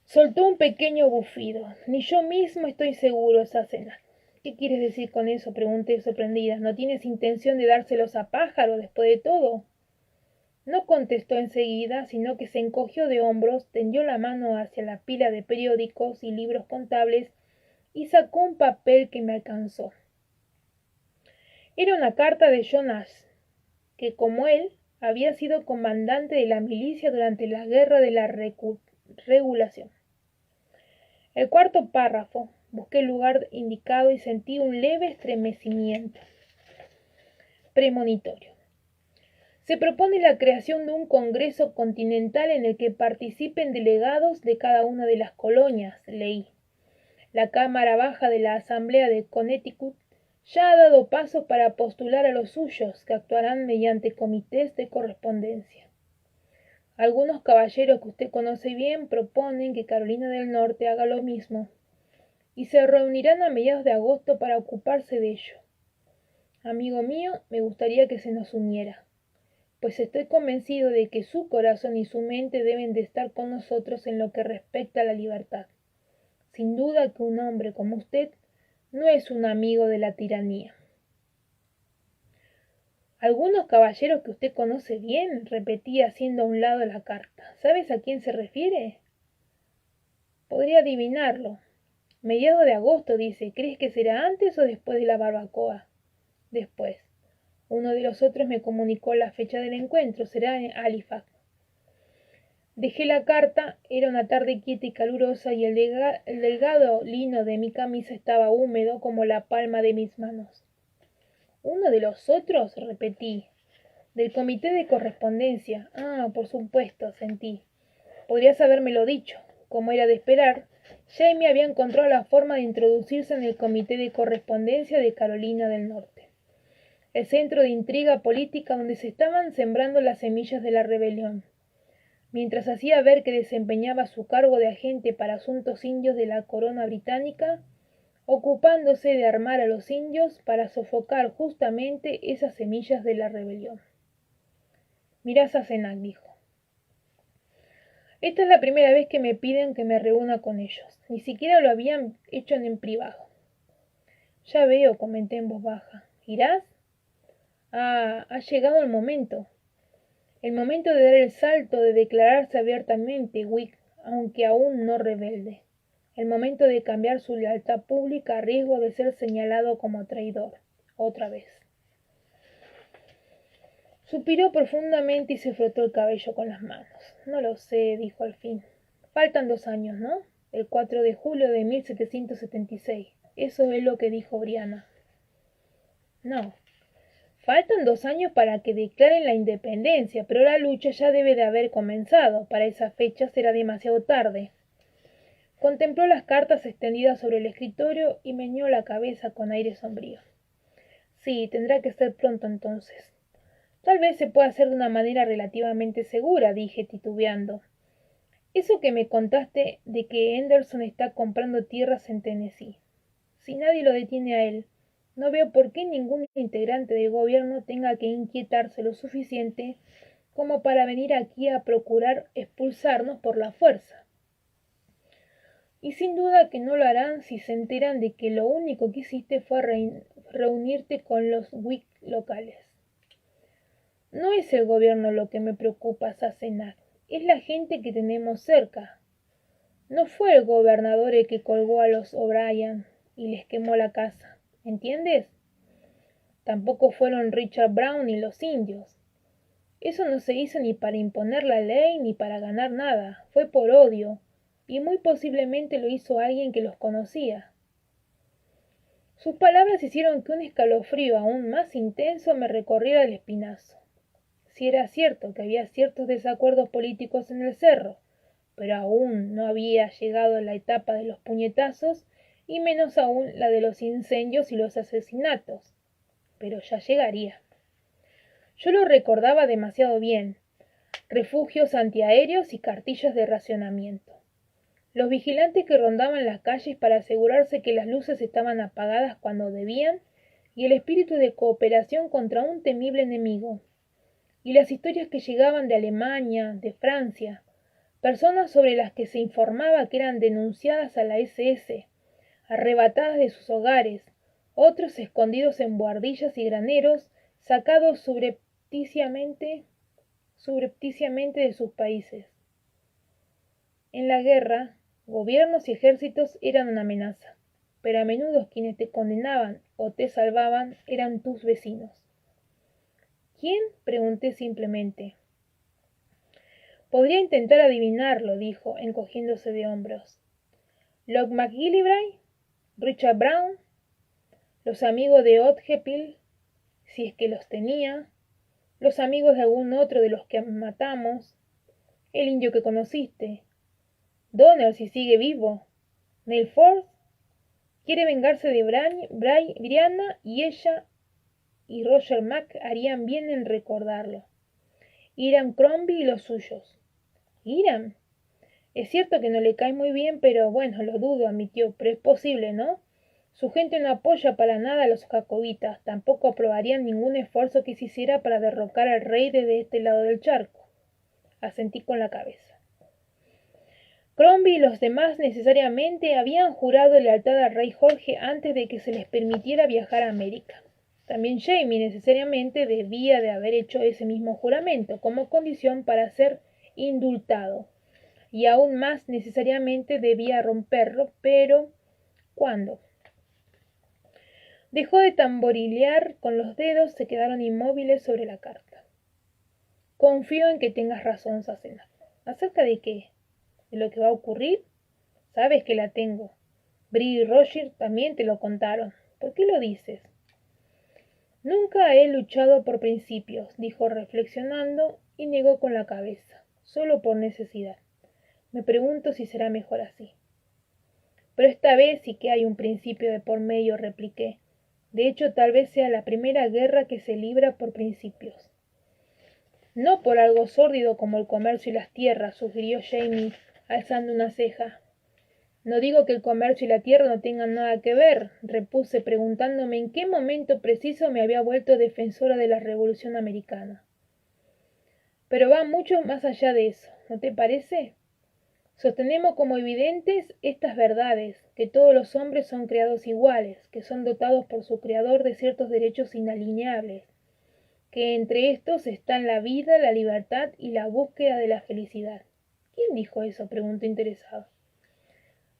A: Soltó un pequeño bufido. Ni yo mismo estoy seguro, Sassenach. ¿Qué quieres decir con eso? Pregunté sorprendida. ¿No tienes intención de dárselos a Pájaro después de todo? No contestó enseguida, sino que se encogió de hombros, tendió la mano hacia la pila de periódicos y libros contables y sacó un papel que me alcanzó. Era una carta de John Ash, que como él había sido comandante de la milicia durante la guerra de la regulación. El cuarto párrafo. Busqué el lugar indicado y sentí un leve estremecimiento premonitorio. Se propone la creación de un congreso continental en el que participen delegados de cada una de las colonias, leí. La Cámara Baja de la Asamblea de Connecticut ya ha dado paso para postular a los suyos, que actuarán mediante comités de correspondencia. Algunos caballeros que usted conoce bien proponen que Carolina del Norte haga lo mismo, y se reunirán a mediados de agosto para ocuparse de ello. Amigo mío, me gustaría que se nos uniera, pues estoy convencido de que su corazón y su mente deben de estar con nosotros en lo que respecta a la libertad. Sin duda que un hombre como usted no es un amigo de la tiranía. Algunos caballeros que usted conoce bien, repetí haciendo a un lado la carta. ¿Sabes a quién se refiere? Podría adivinarlo. Mediados de agosto, dice. ¿Crees que será antes o después de la barbacoa? Después. Uno de los otros me comunicó la fecha del encuentro. Será en Halifax. Dejé la carta. Era una tarde quieta y calurosa y el delgado lino de mi camisa estaba húmedo como la palma de mis manos. ¿Uno de los otros? Repetí. Del comité de correspondencia. Por supuesto, sentí. Podrías habérmelo dicho. Como era de esperar, Jamie había encontrado la forma de introducirse en el comité de correspondencia de Carolina del Norte, el centro de intriga política donde se estaban sembrando las semillas de la rebelión. Mientras hacía ver que desempeñaba su cargo de agente para asuntos indios de la corona británica, ocupándose de armar a los indios para sofocar justamente esas semillas de la rebelión. Mirá, Sassenach, dijo. Esta es la primera vez que me piden que me reúna con ellos. Ni siquiera lo habían hecho en privado. Ya veo, comenté en voz baja. ¿Irás? Ah, ha llegado el momento. El momento de dar el salto, de declararse abiertamente Whig, aunque aún no rebelde. El momento de cambiar su lealtad pública a riesgo de ser señalado como traidor. Otra vez. Suspiró profundamente y se frotó el cabello con las manos. No lo sé, dijo al fin. Faltan 2 años, ¿no? El 4 de julio de 1776. Eso es lo que dijo Brianna. No. Faltan 2 años para que declaren la independencia, pero la lucha ya debe de haber comenzado. Para esa fecha será demasiado tarde. Contempló las cartas extendidas sobre el escritorio y meneó la cabeza con aire sombrío. Sí, tendrá que ser pronto entonces. Tal vez se pueda hacer de una manera relativamente segura, dije titubeando. Eso que me contaste de que Henderson está comprando tierras en Tennessee. Si nadie lo detiene a él, no veo por qué ningún integrante del gobierno tenga que inquietarse lo suficiente como para venir aquí a procurar expulsarnos por la fuerza. Y sin duda que no lo harán si se enteran de que lo único que hiciste fue reunirte con los Whig locales. No es el gobierno lo que me preocupa, Sassenach, es la gente que tenemos cerca. No fue el gobernador el que colgó a los O'Brien y les quemó la casa, ¿entiendes? Tampoco fueron Richard Brown y los indios. Eso no se hizo ni para imponer la ley ni para ganar nada, fue por odio, y muy posiblemente lo hizo alguien que los conocía. Sus palabras hicieron que un escalofrío aún más intenso me recorriera el espinazo. Si era cierto que había ciertos desacuerdos políticos en el cerro, pero aún no había llegado la etapa de los puñetazos y menos aún la de los incendios y los asesinatos. Pero ya llegaría. Yo lo recordaba demasiado bien. Refugios antiaéreos y cartillas de racionamiento. Los vigilantes que rondaban las calles para asegurarse que las luces estaban apagadas cuando debían y el espíritu de cooperación contra un temible enemigo. Y las historias que llegaban de Alemania, de Francia, personas sobre las que se informaba que eran denunciadas a la SS, arrebatadas de sus hogares, otros escondidos en buhardillas y graneros, sacados subrepticiamente de sus países. En la guerra, gobiernos y ejércitos eran una amenaza, pero a menudo quienes te condenaban o te salvaban eran tus vecinos. ¿Quién? Pregunté simplemente. Podría intentar adivinarlo, dijo, encogiéndose de hombros. Locke MacGillivray, Richard Brown, los amigos de Othepil, si es que los tenía, los amigos de algún otro de los que matamos, el indio que conociste, Donald si sigue vivo, Neil Ford, quiere vengarse de Brianna y ella y Roger Mack harían bien en recordarlo. Hiram Crombie y los suyos. Hiram. Es cierto que no le cae muy bien, pero bueno, lo dudo, admitió, pero es posible, ¿no? Su gente no apoya para nada a los jacobitas, tampoco aprobarían ningún esfuerzo que se hiciera para derrocar al rey desde este lado del charco. Asentí con la cabeza. Crombie y los demás necesariamente habían jurado lealtad al rey Jorge antes de que se les permitiera viajar a América. También Jamie necesariamente debía de haber hecho ese mismo juramento como condición para ser indultado, y aún más necesariamente debía romperlo, pero ¿cuándo? Dejó de tamborilear con los dedos, se quedaron inmóviles sobre la carta. Confío en que tengas razón, Sassenach. ¿Acerca de qué? ¿De lo que va a ocurrir? Sabes que la tengo. Bree y Roger también te lo contaron. ¿Por qué lo dices? Nunca he luchado por principios, dijo reflexionando y negó con la cabeza, solo por necesidad. Me pregunto si será mejor así. Pero esta vez sí que hay un principio de por medio, repliqué. De hecho, tal vez sea la primera guerra que se libra por principios. No por algo sórdido como el comercio y las tierras, sugirió Jamie, alzando una ceja. No digo que el comercio y la tierra no tengan nada que ver, repuse preguntándome en qué momento preciso me había vuelto defensora de la Revolución Americana. Pero va mucho más allá de eso, ¿no te parece? Sostenemos como evidentes estas verdades, que todos los hombres son creados iguales, que son dotados por su creador de ciertos derechos inalienables, que entre estos están la vida, la libertad y la búsqueda de la felicidad. ¿Quién dijo eso?, preguntó interesado.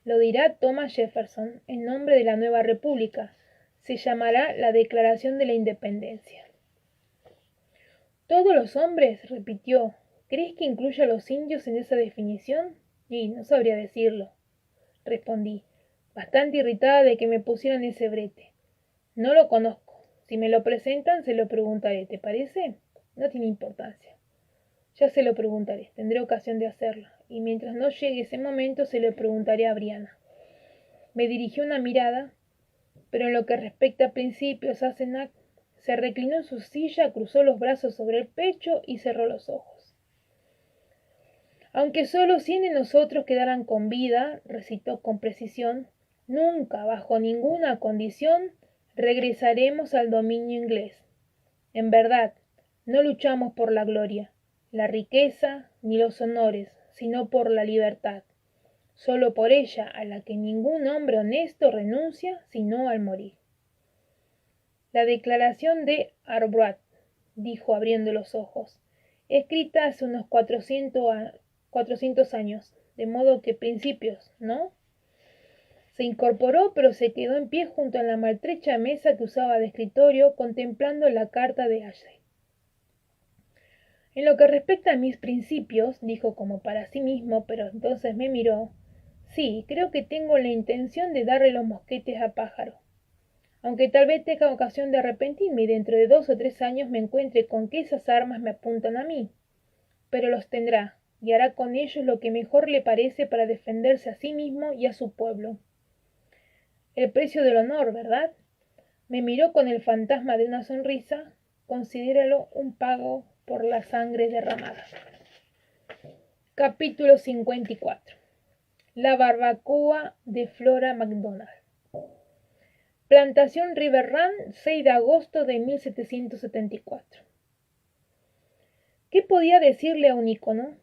A: Lo dirá Thomas Jefferson, en nombre de la nueva república. Se llamará la Declaración de la Independencia. ¿Todos los hombres?, repitió. ¿Crees que incluye a los indios en esa definición? Y no sabría decirlo, respondí, bastante irritada de que me pusieran ese brete. No lo conozco. Si me lo presentan, se lo preguntaré. ¿Te parece? No tiene importancia. Ya se lo preguntaré. Tendré ocasión de hacerlo. Y mientras no llegue ese momento, se lo preguntaré a Briana. Me dirigió una mirada, pero en lo que respecta a principios, Asenac se reclinó en su silla, cruzó los brazos sobre el pecho y cerró los ojos. Aunque solo 100 de nosotros quedaran con vida, recitó con precisión, nunca, bajo ninguna condición, regresaremos al dominio inglés. En verdad, no luchamos por la gloria, la riqueza ni los honores, sino por la libertad, solo por ella a la que ningún hombre honesto renuncia sino al morir. La declaración de Arbroath, dijo abriendo los ojos, escrita hace unos 400 años, de modo que principios, ¿no? Se incorporó, pero se quedó en pie junto a la maltrecha mesa que usaba de escritorio, contemplando la carta de Ashley. En lo que respecta a mis principios, dijo como para sí mismo, pero entonces me miró, sí, creo que tengo la intención de darle los mosquetes a Pájaro. Aunque tal vez tenga ocasión de arrepentirme y dentro de 2 o 3 años me encuentre con que esas armas me apuntan a mí. Pero los tendrá, y hará con ellos lo que mejor le parece para defenderse a sí mismo y a su pueblo. El precio del honor, ¿verdad? Me miró con el fantasma de una sonrisa. Considéralo un pago por la sangre derramada. Capítulo 54. La barbacoa de Flora MacDonald. Plantación River Run, 6 de agosto de 1774. ¿Qué podía decirle a un ícono?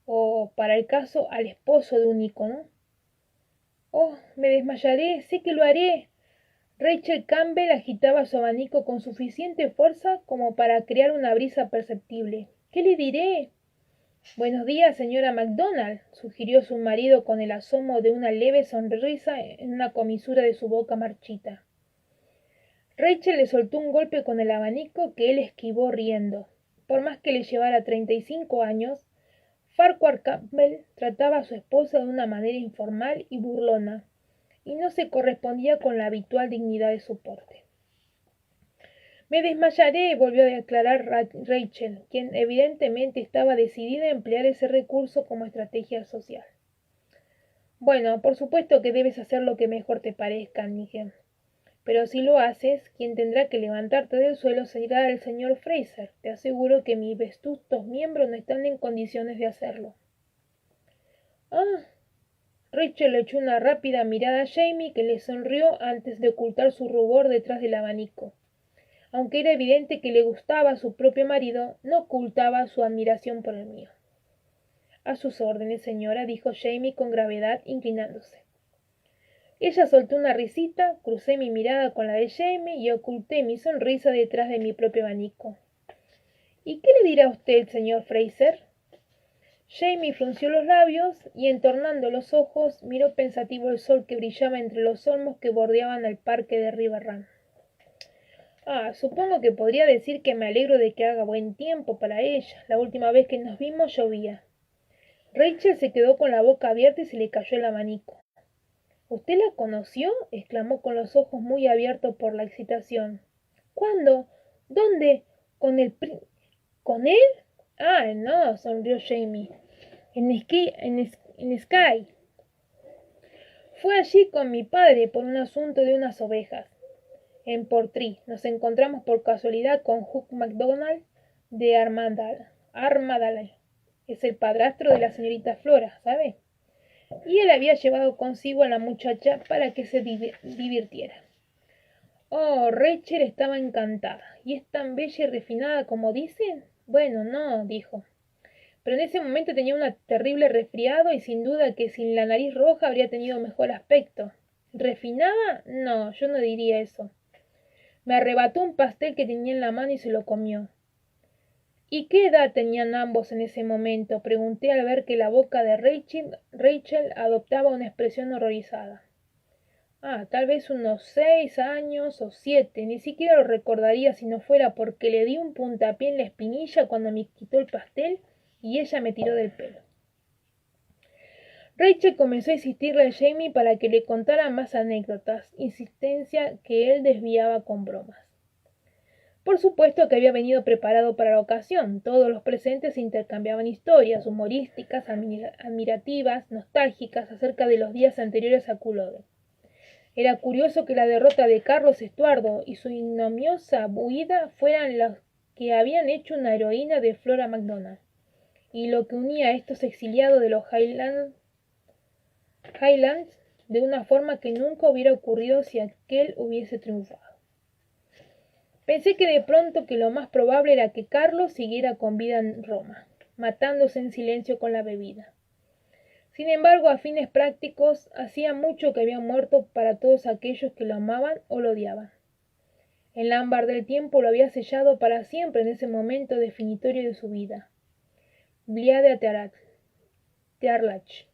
A: O, para el caso, al esposo de un ícono. Oh, me desmayaré, sé que lo haré. Rachel Campbell agitaba su abanico con suficiente fuerza como para crear una brisa perceptible. ¿Qué le diré? Buenos días, señora MacDonald, sugirió su marido con el asomo de una leve sonrisa en una comisura de su boca marchita. Rachel le soltó un golpe con el abanico que él esquivó riendo. Por más que le llevara 35 años, Farquhar Campbell trataba a su esposa de una manera informal y burlona, y no se correspondía con la habitual dignidad de su porte. Me desmayaré, volvió a declarar Rachel, quien evidentemente estaba decidida a emplear ese recurso como estrategia social. Bueno, por supuesto que debes hacer lo que mejor te parezca, dije. Pero si lo haces, quien tendrá que levantarte del suelo será el señor Fraser. Te aseguro que mis vetustos miembros no están en condiciones de hacerlo. Ah. Rachel le echó una rápida mirada a Jamie, que le sonrió antes de ocultar su rubor detrás del abanico. Aunque era evidente que le gustaba a su propio marido, no ocultaba su admiración por el mío. A sus órdenes, señora, dijo Jamie con gravedad, inclinándose. Ella soltó una risita, crucé mi mirada con la de Jamie y oculté mi sonrisa detrás de mi propio abanico. ¿Y qué le dirá usted, señor Fraser? Jamie frunció los labios y, entornando los ojos, miró pensativo el sol que brillaba entre los olmos que bordeaban el parque de River Run. Supongo que podría decir que me alegro de que haga buen tiempo para ella. La última vez que nos vimos llovía. Rachel se quedó con la boca abierta y se le cayó el abanico. ¿Usted la conoció?, exclamó con los ojos muy abiertos por la excitación. ¿Cuándo? ¿Dónde? ¿Con él? No, sonrió Jamie. En Skye. Fue allí con mi padre por un asunto de unas ovejas. En Portree nos encontramos por casualidad con Hugh MacDonald de Armadale. Es el padrastro de la señorita Flora, ¿sabe? y él había llevado consigo a la muchacha para que se divirtiera. Oh, Rachel estaba encantada. ¿Y es tan bella y refinada como dicen? Bueno, no, dijo. Pero en ese momento tenía un terrible resfriado y sin duda que sin la nariz roja habría tenido mejor aspecto. ¿Refinada? No, yo no diría eso. Me arrebató un pastel que tenía en la mano y se lo comió. ¿Y qué edad tenían ambos en ese momento? Pregunté al ver que la boca de Rachel adoptaba una expresión horrorizada. Tal vez unos 6 años o 7, ni siquiera lo recordaría si no fuera porque le di un puntapié en la espinilla cuando me quitó el pastel y ella me tiró del pelo. Rachel comenzó a insistirle a Jamie para que le contara más anécdotas, insistencia que él desviaba con bromas. Por supuesto que había venido preparado para la ocasión. Todos los presentes intercambiaban historias humorísticas, admirativas, nostálgicas acerca de los días anteriores a Culloden. Era curioso que la derrota de Carlos Estuardo y su ignominiosa huida fueran los que habían hecho una heroína de Flora MacDonald, y lo que unía a estos exiliados de los Highlands de una forma que nunca hubiera ocurrido si aquel hubiese triunfado. Pensé que de pronto que lo más probable era que Carlos siguiera con vida en Roma, matándose en silencio con la bebida. Sin embargo, a fines prácticos, hacía mucho que había muerto para todos aquellos que lo amaban o lo odiaban. El ámbar del tiempo lo había sellado para siempre en ese momento definitorio de su vida. Bliade Tearlach.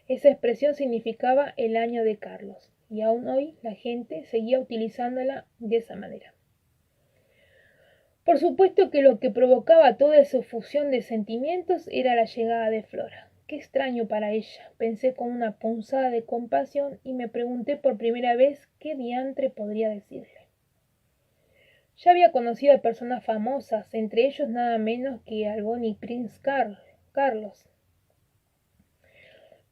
A: Esa expresión significaba el año de Carlos, y aún hoy la gente seguía utilizándola de esa manera. Por supuesto que lo que provocaba toda esa fusión de sentimientos era la llegada de Flora. Qué extraño para ella, pensé con una punzada de compasión y me pregunté por primera vez qué diantre podría decirle. Ya había conocido a personas famosas, entre ellos nada menos que al Bonnie Prince Carlos.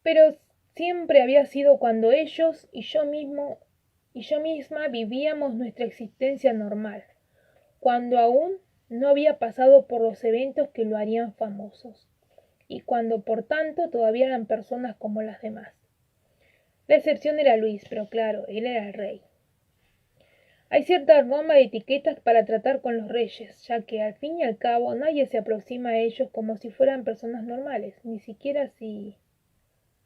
A: Pero siempre había sido cuando ellos y yo misma vivíamos nuestra existencia normal, cuando aún no había pasado por los eventos que lo harían famosos, y cuando por tanto todavía eran personas como las demás. La excepción era Luis, pero claro, él era el rey. Hay cierta norma de etiquetas para tratar con los reyes, ya que al fin y al cabo nadie se aproxima a ellos como si fueran personas normales, ni siquiera si...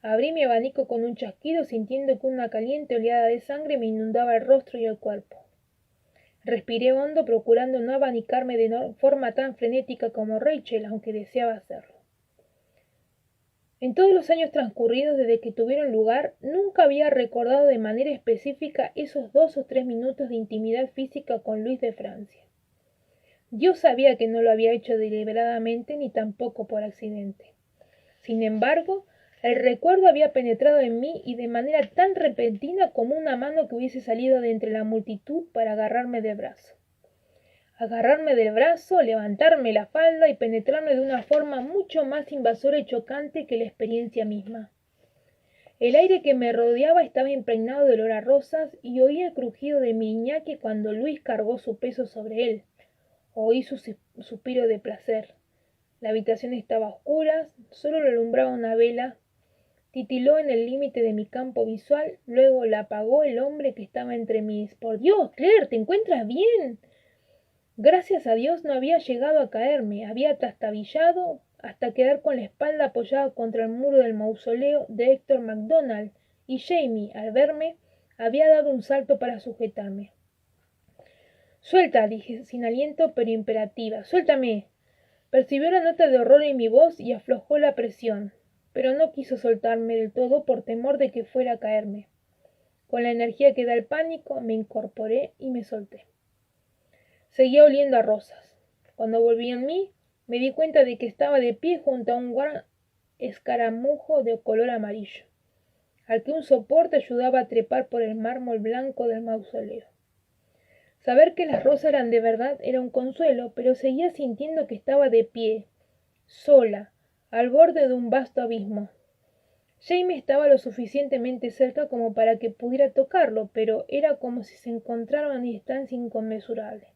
A: Abrí mi abanico con un chasquido, sintiendo que una caliente oleada de sangre me inundaba el rostro y el cuerpo. Respiré hondo, procurando no abanicarme de forma tan frenética como Rachel, aunque deseaba hacerlo. En todos los años transcurridos desde que tuvieron lugar, nunca había recordado de manera específica esos 2 o 3 minutos de intimidad física con Luis de Francia. Dios sabía que no lo había hecho deliberadamente ni tampoco por accidente. Sin embargo, el recuerdo había penetrado en mí y de manera tan repentina como una mano que hubiese salido de entre la multitud para agarrarme del brazo. Agarrarme del brazo, levantarme la falda y penetrarme de una forma mucho más invasora y chocante que la experiencia misma. El aire que me rodeaba estaba impregnado de olor a rosas y oí el crujido de mi Iñaki cuando Luis cargó su peso sobre él. Oí su suspiro de placer. La habitación estaba a oscuras, solo lo alumbraba una vela. Titiló en el límite de mi campo visual, luego la apagó el hombre que estaba entre mis. Por Dios, Claire, ¿te encuentras bien? Gracias a Dios no había llegado a caerme, había trastabillado hasta quedar con la espalda apoyada contra el muro del mausoleo de Héctor MacDonald, y Jamie, al verme, había dado un salto para sujetarme. Suelta, dije sin aliento pero imperativa. Suéltame. Percibió la nota de horror en mi voz y aflojó la presión, pero no quiso soltarme del todo por temor de que fuera a caerme. Con la energía que da el pánico, me incorporé y me solté. Seguía oliendo a rosas. Cuando volví en mí, me di cuenta de que estaba de pie junto a un gran escaramujo de color amarillo, al que un soporte ayudaba a trepar por el mármol blanco del mausoleo. Saber que las rosas eran de verdad era un consuelo, pero seguía sintiendo que estaba de pie, sola, al borde de un vasto abismo. Jamie estaba lo suficientemente cerca como para que pudiera tocarlo, pero era como si se encontrara a una distancia inconmensurable.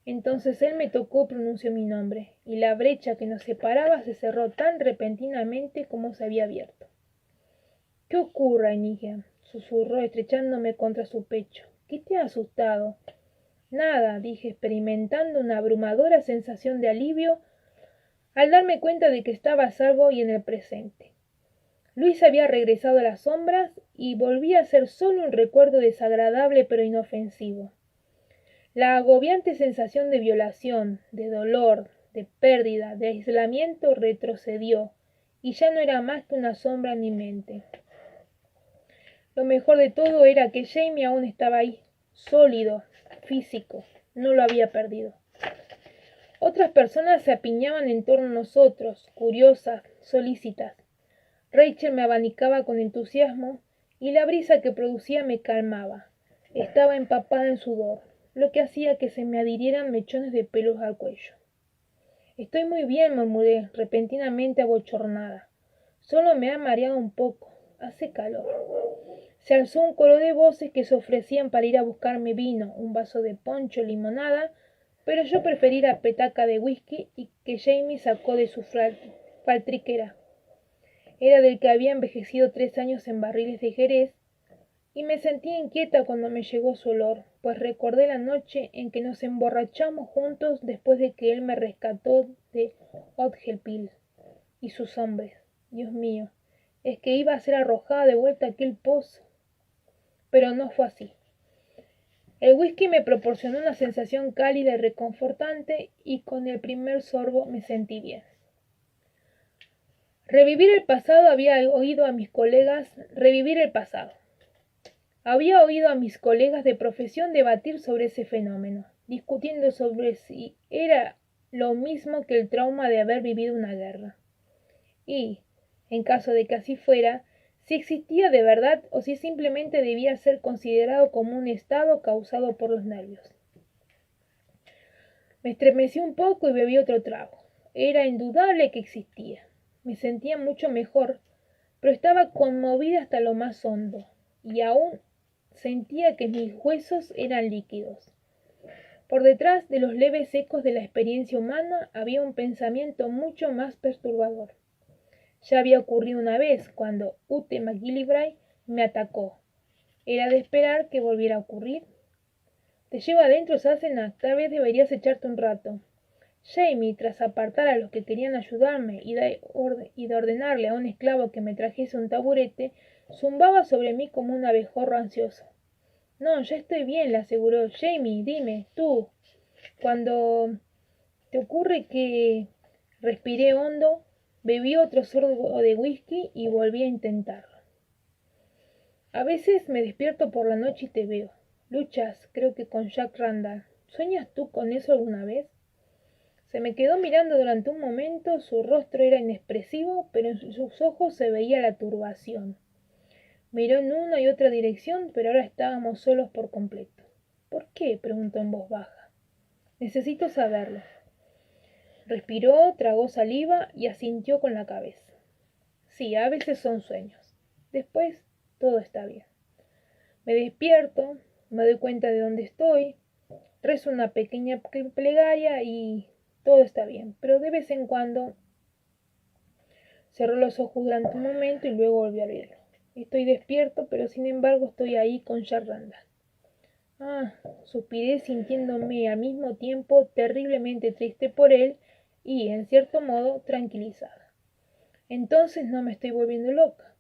A: Entonces él me tocó y pronunció mi nombre, y la brecha que nos separaba se cerró tan repentinamente como se había abierto. ¿Qué ocurre, Inigia? Susurró estrechándome contra su pecho. ¿Qué te ha asustado? Nada, dije, experimentando una abrumadora sensación de alivio al darme cuenta de que estaba a salvo y en el presente. Luis había regresado a las sombras y volvía a ser solo un recuerdo desagradable pero inofensivo. La agobiante sensación de violación, de dolor, de pérdida, de aislamiento retrocedió, y ya no era más que una sombra en mi mente. Lo mejor de todo era que Jamie aún estaba ahí, sólido, físico, no lo había perdido. Otras personas se apiñaban en torno a nosotros, curiosas, solícitas. Rachel me abanicaba con entusiasmo y la brisa que producía me calmaba. Estaba empapada en sudor, lo que hacía que se me adhirieran mechones de pelos al cuello. Estoy muy bien, murmuré, repentinamente abochornada. Solo me ha mareado un poco. Hace calor. Se alzó un coro de voces que se ofrecían para ir a buscarme vino, un vaso de poncho, limonada, pero yo preferí la petaca de whisky y que Jamie sacó de su faltriquera. Era del que había envejecido 3 años en barriles de Jerez, y me sentí inquieta cuando me llegó su olor, pues recordé la noche en que nos emborrachamos juntos después de que él me rescató de Odgelpil y sus hombres. Dios mío, es que iba a ser arrojada de vuelta a aquel pozo. Pero no fue así. El whisky me proporcionó una sensación cálida y reconfortante, y con el primer sorbo me sentí bien. Revivir el pasado había oído a mis colegas de profesión debatir sobre ese fenómeno, discutiendo sobre si era lo mismo que el trauma de haber vivido una guerra. Y, en caso de que así fuera, si existía de verdad o si simplemente debía ser considerado como un estado causado por los nervios. Me estremecí un poco y bebí otro trago. Era indudable que existía. Me sentía mucho mejor, pero estaba conmovida hasta lo más hondo, y aún sentía que mis huesos eran líquidos. Por detrás de los leves ecos de la experiencia humana había un pensamiento mucho más perturbador. Ya había ocurrido una vez, cuando Ute McGillivray me atacó. Era de esperar que volviera a ocurrir. Te llevo adentro, Sassenach, tal vez deberías echarte un rato. Jamie, tras apartar a los que querían ayudarme y de ordenarle a un esclavo que me trajese un taburete, zumbaba sobre mí como un abejorro ansioso. No, ya estoy bien, le aseguró. Jamie, dime, tú, cuando te ocurre que... Respiré hondo, bebí otro sorbo de whisky y volví a intentarlo. A veces me despierto por la noche y te veo. Luchas, creo que con Jack Randall. ¿Sueñas tú con eso alguna vez? Se me quedó mirando durante un momento, su rostro era inexpresivo, pero en sus ojos se veía la turbación. Miró en una y otra dirección, pero ahora estábamos solos por completo. ¿Por qué? Preguntó en voz baja. Necesito saberlo. Respiró, tragó saliva y asintió con la cabeza. Sí, a veces son sueños. Después todo está bien. Me despierto, me doy cuenta de dónde estoy, rezo una pequeña plegaria y todo está bien. Pero de vez en cuando cerró los ojos durante un momento y luego volvió a abrirlo. Estoy despierto, pero sin embargo estoy ahí con Jack Randall. Ah, suspiré sintiéndome al mismo tiempo terriblemente triste por él y, en cierto modo, tranquilizada. Entonces no me estoy volviendo loca.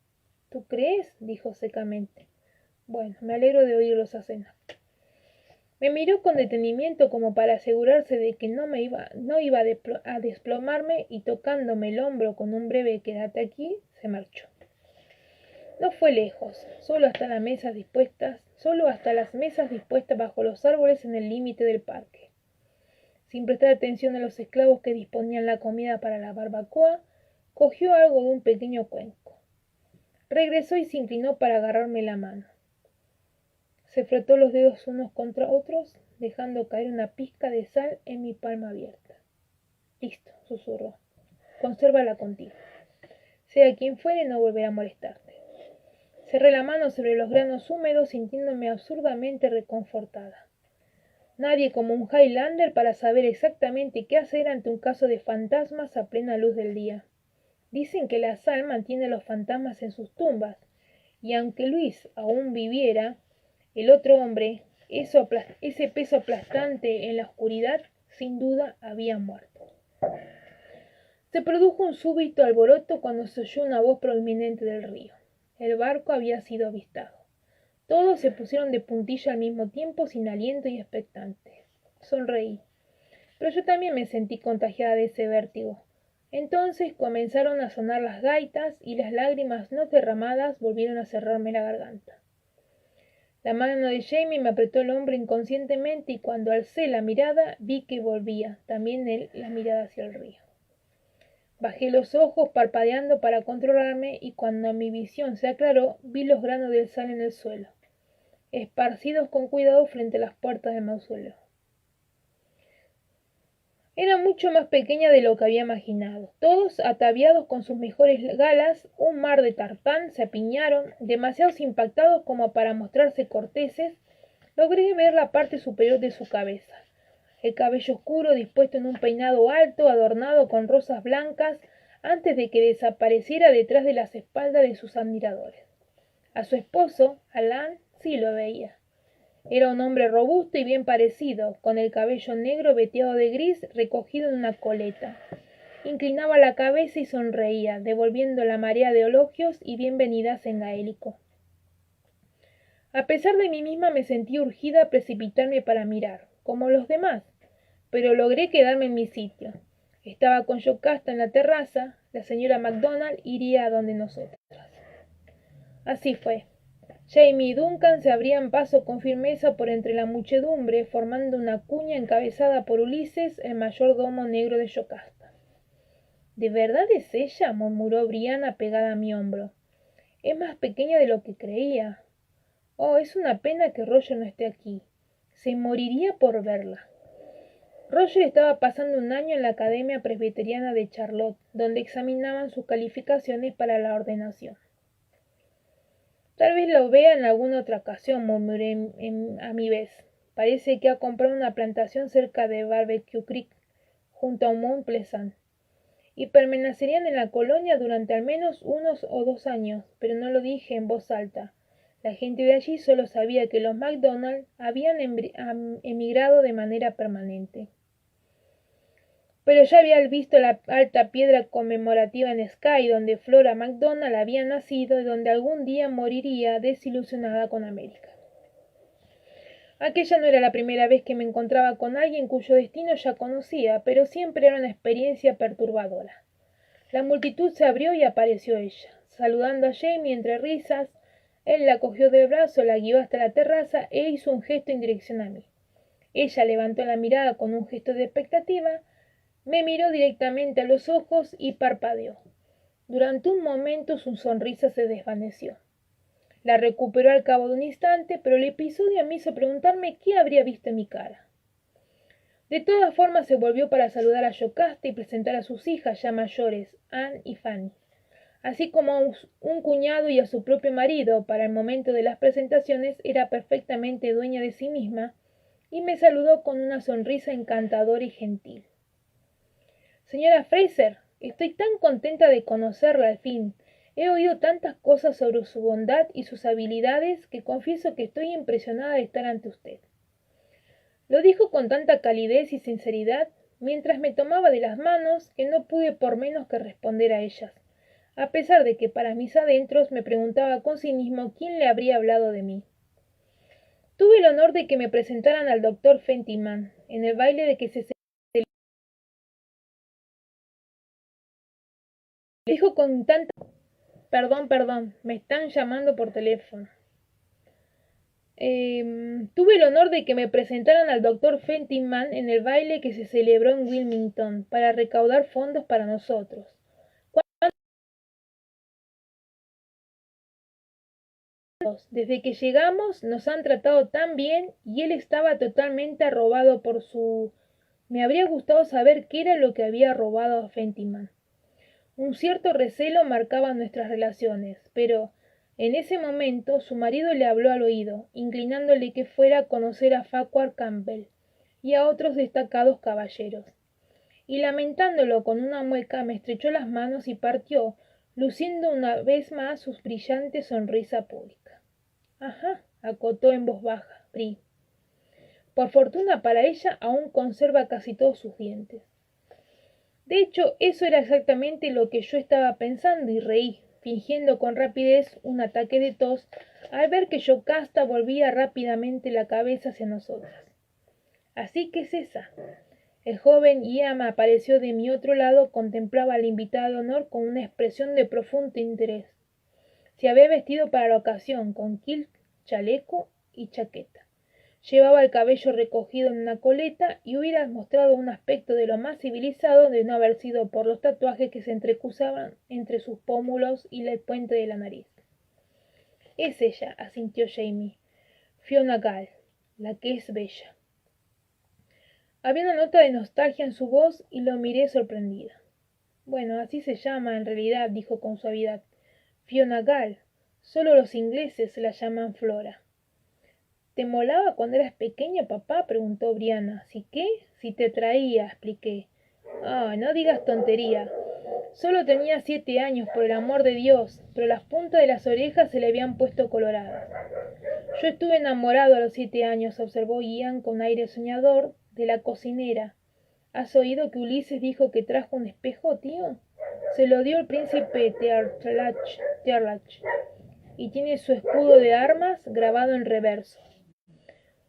A: ¿Tú crees? Dijo secamente. Bueno, me alegro de oírlo, Sassenach. Me miró con detenimiento como para asegurarse de que no iba a desplomarme, y tocándome el hombro con un breve quédate aquí, se marchó. No fue lejos, solo hasta las mesas dispuestas bajo los árboles en el límite del parque. Sin prestar atención a los esclavos que disponían la comida para la barbacoa, cogió algo de un pequeño cuenco. Regresó y se inclinó para agarrarme la mano. Se frotó los dedos unos contra otros, dejando caer una pizca de sal en mi palma abierta. Listo, susurró. Consérvala contigo. Sea quien fuere, no volverá a molestarte. Cerré la mano sobre los granos húmedos, sintiéndome absurdamente reconfortada. Nadie como un Highlander para saber exactamente qué hacer ante un caso de fantasmas a plena luz del día. Dicen que la sal mantiene a los fantasmas en sus tumbas, y aunque Luis aún viviera, el otro hombre, ese peso aplastante en la oscuridad, sin duda había muerto. Se produjo un súbito alboroto cuando se oyó una voz prominente del río. El barco había sido avistado. Todos se pusieron de puntilla al mismo tiempo, sin aliento y expectantes. Sonreí, pero yo también me sentí contagiada de ese vértigo. Entonces comenzaron a sonar las gaitas y las lágrimas no derramadas volvieron a cerrarme la garganta. La mano de Jamie me apretó el hombro inconscientemente y cuando alcé la mirada vi que volvía también él la mirada hacia el río. Bajé los ojos parpadeando para controlarme y cuando mi visión se aclaró vi los granos de sal en el suelo, esparcidos con cuidado frente a las puertas del mausoleo. Era mucho más pequeña de lo que había imaginado. Todos, ataviados con sus mejores galas, un mar de tartán, se apiñaron, demasiados impactados como para mostrarse corteses. Logré ver la parte superior de su cabeza. El cabello oscuro dispuesto en un peinado alto, adornado con rosas blancas, antes de que desapareciera detrás de las espaldas de sus admiradores. A su esposo, Alan, sí lo veía. Era un hombre robusto y bien parecido, con el cabello negro veteado de gris recogido en una coleta. Inclinaba la cabeza y sonreía, devolviendo la marea de elogios y bienvenidas en gaélico. A pesar de mí misma me sentí urgida a precipitarme para mirar, como los demás, pero logré quedarme en mi sitio. Estaba con Yocasta en la terraza, la señora MacDonald iría a donde nosotras. Así fue. Jamie y Duncan se abrían paso con firmeza por entre la muchedumbre, formando una cuña encabezada por Ulises, el mayordomo negro de Yocasta. ¿De verdad es ella?, murmuró Brianna pegada a mi hombro. Es más pequeña de lo que creía. Oh, es una pena que Roger no esté aquí. Se moriría por verla. Roger estaba pasando un año en la Academia Presbiteriana de Charlotte, donde examinaban sus calificaciones para la ordenación. Tal vez lo vea en alguna otra ocasión, murmuré a mi vez. Parece que ha comprado una plantación cerca de Barbecue Creek, junto a Mount Pleasant, y permanecerían en la colonia durante al menos 1 o 2 años, pero no lo dije en voz alta. La gente de allí solo sabía que los MacDonald habían emigrado de manera permanente. Pero ya había visto la alta piedra conmemorativa en Skye, donde Flora MacDonald había nacido y donde algún día moriría desilusionada con América. Aquella no era la primera vez que me encontraba con alguien cuyo destino ya conocía, pero siempre era una experiencia perturbadora. La multitud se abrió y apareció ella, saludando a Jamie entre risas. Él la cogió del brazo, la guió hasta la terraza e hizo un gesto en dirección a mí. Ella levantó la mirada con un gesto de expectativa, me miró directamente a los ojos y parpadeó. Durante un momento su sonrisa se desvaneció. La recuperó al cabo de un instante, pero el episodio me hizo preguntarme qué habría visto en mi cara. De todas formas se volvió para saludar a Yocasta y presentar a sus hijas ya mayores, Anne y Fanny, así como a un cuñado y a su propio marido. Para el momento de las presentaciones era perfectamente dueña de sí misma y me saludó con una sonrisa encantadora y gentil. Señora Fraser, estoy tan contenta de conocerla al fin. He oído tantas cosas sobre su bondad y sus habilidades que confieso que estoy impresionada de estar ante usted. Lo dijo con tanta calidez y sinceridad, mientras me tomaba de las manos, que no pude por menos que responder a ellas, a pesar de que para mis adentros me preguntaba con cinismo quién le habría hablado de mí. Tuve el honor de que me presentaran al doctor Fentiman en el baile de que se dijo con tanta... Perdón, me están llamando por teléfono. Tuve el honor de que me presentaran al doctor Fentiman en el baile que se celebró en Wilmington para recaudar fondos para nosotros. Desde que llegamos nos han tratado tan bien y él estaba totalmente arrobado por su... Me habría gustado saber qué era lo que había robado a Fentiman. Un cierto recelo marcaba nuestras relaciones, pero en ese momento su marido le habló al oído, inclinándole que fuera a conocer a Farquhar Campbell y a otros destacados caballeros. Y lamentándolo con una mueca me estrechó las manos y partió, luciendo una vez más su brillante sonrisa pública. Ajá, acotó en voz baja Bree. Por fortuna para ella, aún conserva casi todos sus dientes. De hecho, eso era exactamente lo que yo estaba pensando y reí, fingiendo con rapidez un ataque de tos al ver que Yocasta volvía rápidamente la cabeza hacia nosotras. Así que es esa. El joven Iam apareció de mi otro lado, contemplaba al invitado de honor con una expresión de profundo interés. Se había vestido para la ocasión, con kilt, chaleco y chaqueta. Llevaba el cabello recogido en una coleta y hubiera mostrado un aspecto de lo más civilizado de no haber sido por los tatuajes que se entrecruzaban entre sus pómulos y el puente de la nariz. Es ella, asintió Jamie. Fiona Gall, la que es bella. Había una nota de nostalgia en su voz y lo miré sorprendida. Bueno, así se llama en realidad, dijo con suavidad. Fiona Gall. Solo los ingleses la llaman Flora. ¿Te molaba cuando eras pequeño, papá? Preguntó Brianna. ¿Sí qué? Si te traía, expliqué. Ah, no digas tontería. Solo tenía 7 años, por el amor de Dios, pero las puntas de las orejas se le habían puesto coloradas. Yo estuve enamorado a los 7 años, observó Ian con aire soñador, de la cocinera. ¿Has oído que Ulises dijo que trajo un espejo, tío? Se lo dio el príncipe Tearlach, y tiene su escudo de armas grabado en reverso.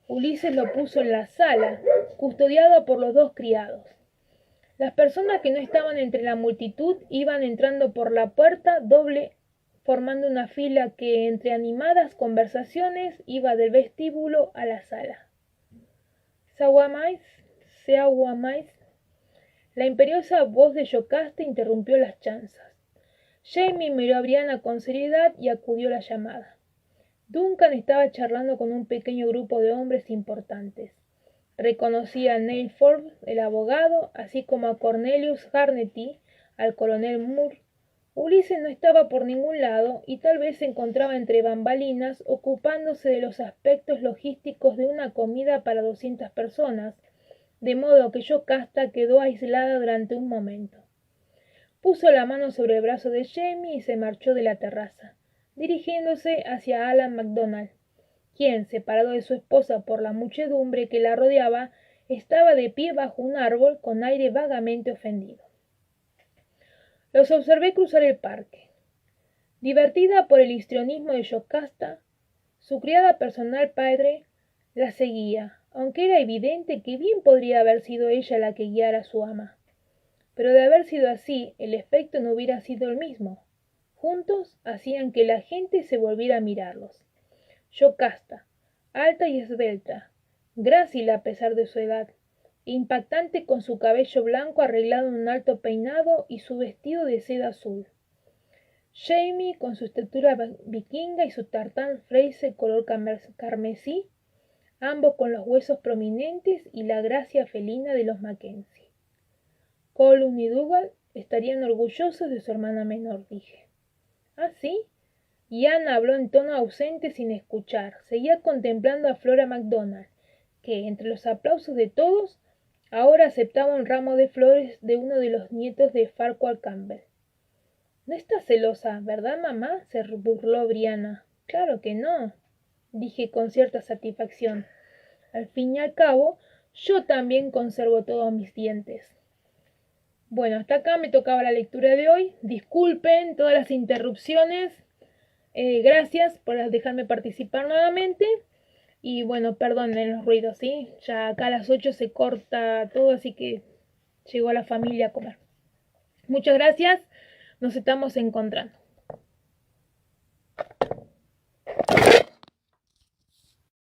A: Ulises lo puso en la sala, custodiado por los 2 criados. Las personas que no estaban entre la multitud iban entrando por la puerta doble, formando una fila que, entre animadas conversaciones, iba del vestíbulo a la sala. ¿Seaguamais? La imperiosa voz de Yocasta interrumpió las chanzas. Jamie miró a Brianna con seriedad y acudió a la llamada. Duncan estaba charlando con un pequeño grupo de hombres importantes. Reconocía a Neil Forbes, el abogado, así como a Cornelius Garnety, al coronel Moore. Ulises no estaba por ningún lado y tal vez se encontraba entre bambalinas ocupándose de los aspectos logísticos de una comida para 200 personas, de modo que Yocasta quedó aislada durante un momento. Puso la mano sobre el brazo de Jamie y se marchó de la terraza, dirigiéndose hacia Alan MacDonald, quien, separado de su esposa por la muchedumbre que la rodeaba, estaba de pie bajo un árbol con aire vagamente ofendido. Los observé cruzar el parque. Divertida por el histrionismo de Yocasta, su criada personal padre la seguía, aunque era evidente que bien podría haber sido ella la que guiara a su ama. Pero de haber sido así, el efecto no hubiera sido el mismo. Juntos hacían que la gente se volviera a mirarlos. Yocasta, alta y esbelta, grácil a pesar de su edad, impactante con su cabello blanco arreglado en un alto peinado y su vestido de seda azul. Jamie con su estatura vikinga y su tartán Fraser color carmesí, ambos con los huesos prominentes y la gracia felina de los Mackenzie. Colum y Dougal estarían orgullosos de su hermana menor, dije. ¿Ah, sí? Y Ana habló en tono ausente sin escuchar. Seguía contemplando a Flora MacDonald, que, entre los aplausos de todos, ahora aceptaba un ramo de flores de uno de los nietos de Farquhar Campbell. «No estás celosa, ¿verdad, mamá?», se burló Brianna. «Claro que no», dije con cierta satisfacción. Al fin y al cabo, yo también conservo todos mis dientes. Bueno, hasta acá me tocaba la lectura de hoy. Disculpen todas las interrupciones. Gracias por dejarme participar nuevamente. Y bueno, perdonen los ruidos, ¿sí? Ya acá a las 8 se corta todo, así que llegó la familia a comer. Muchas gracias. Nos estamos encontrando.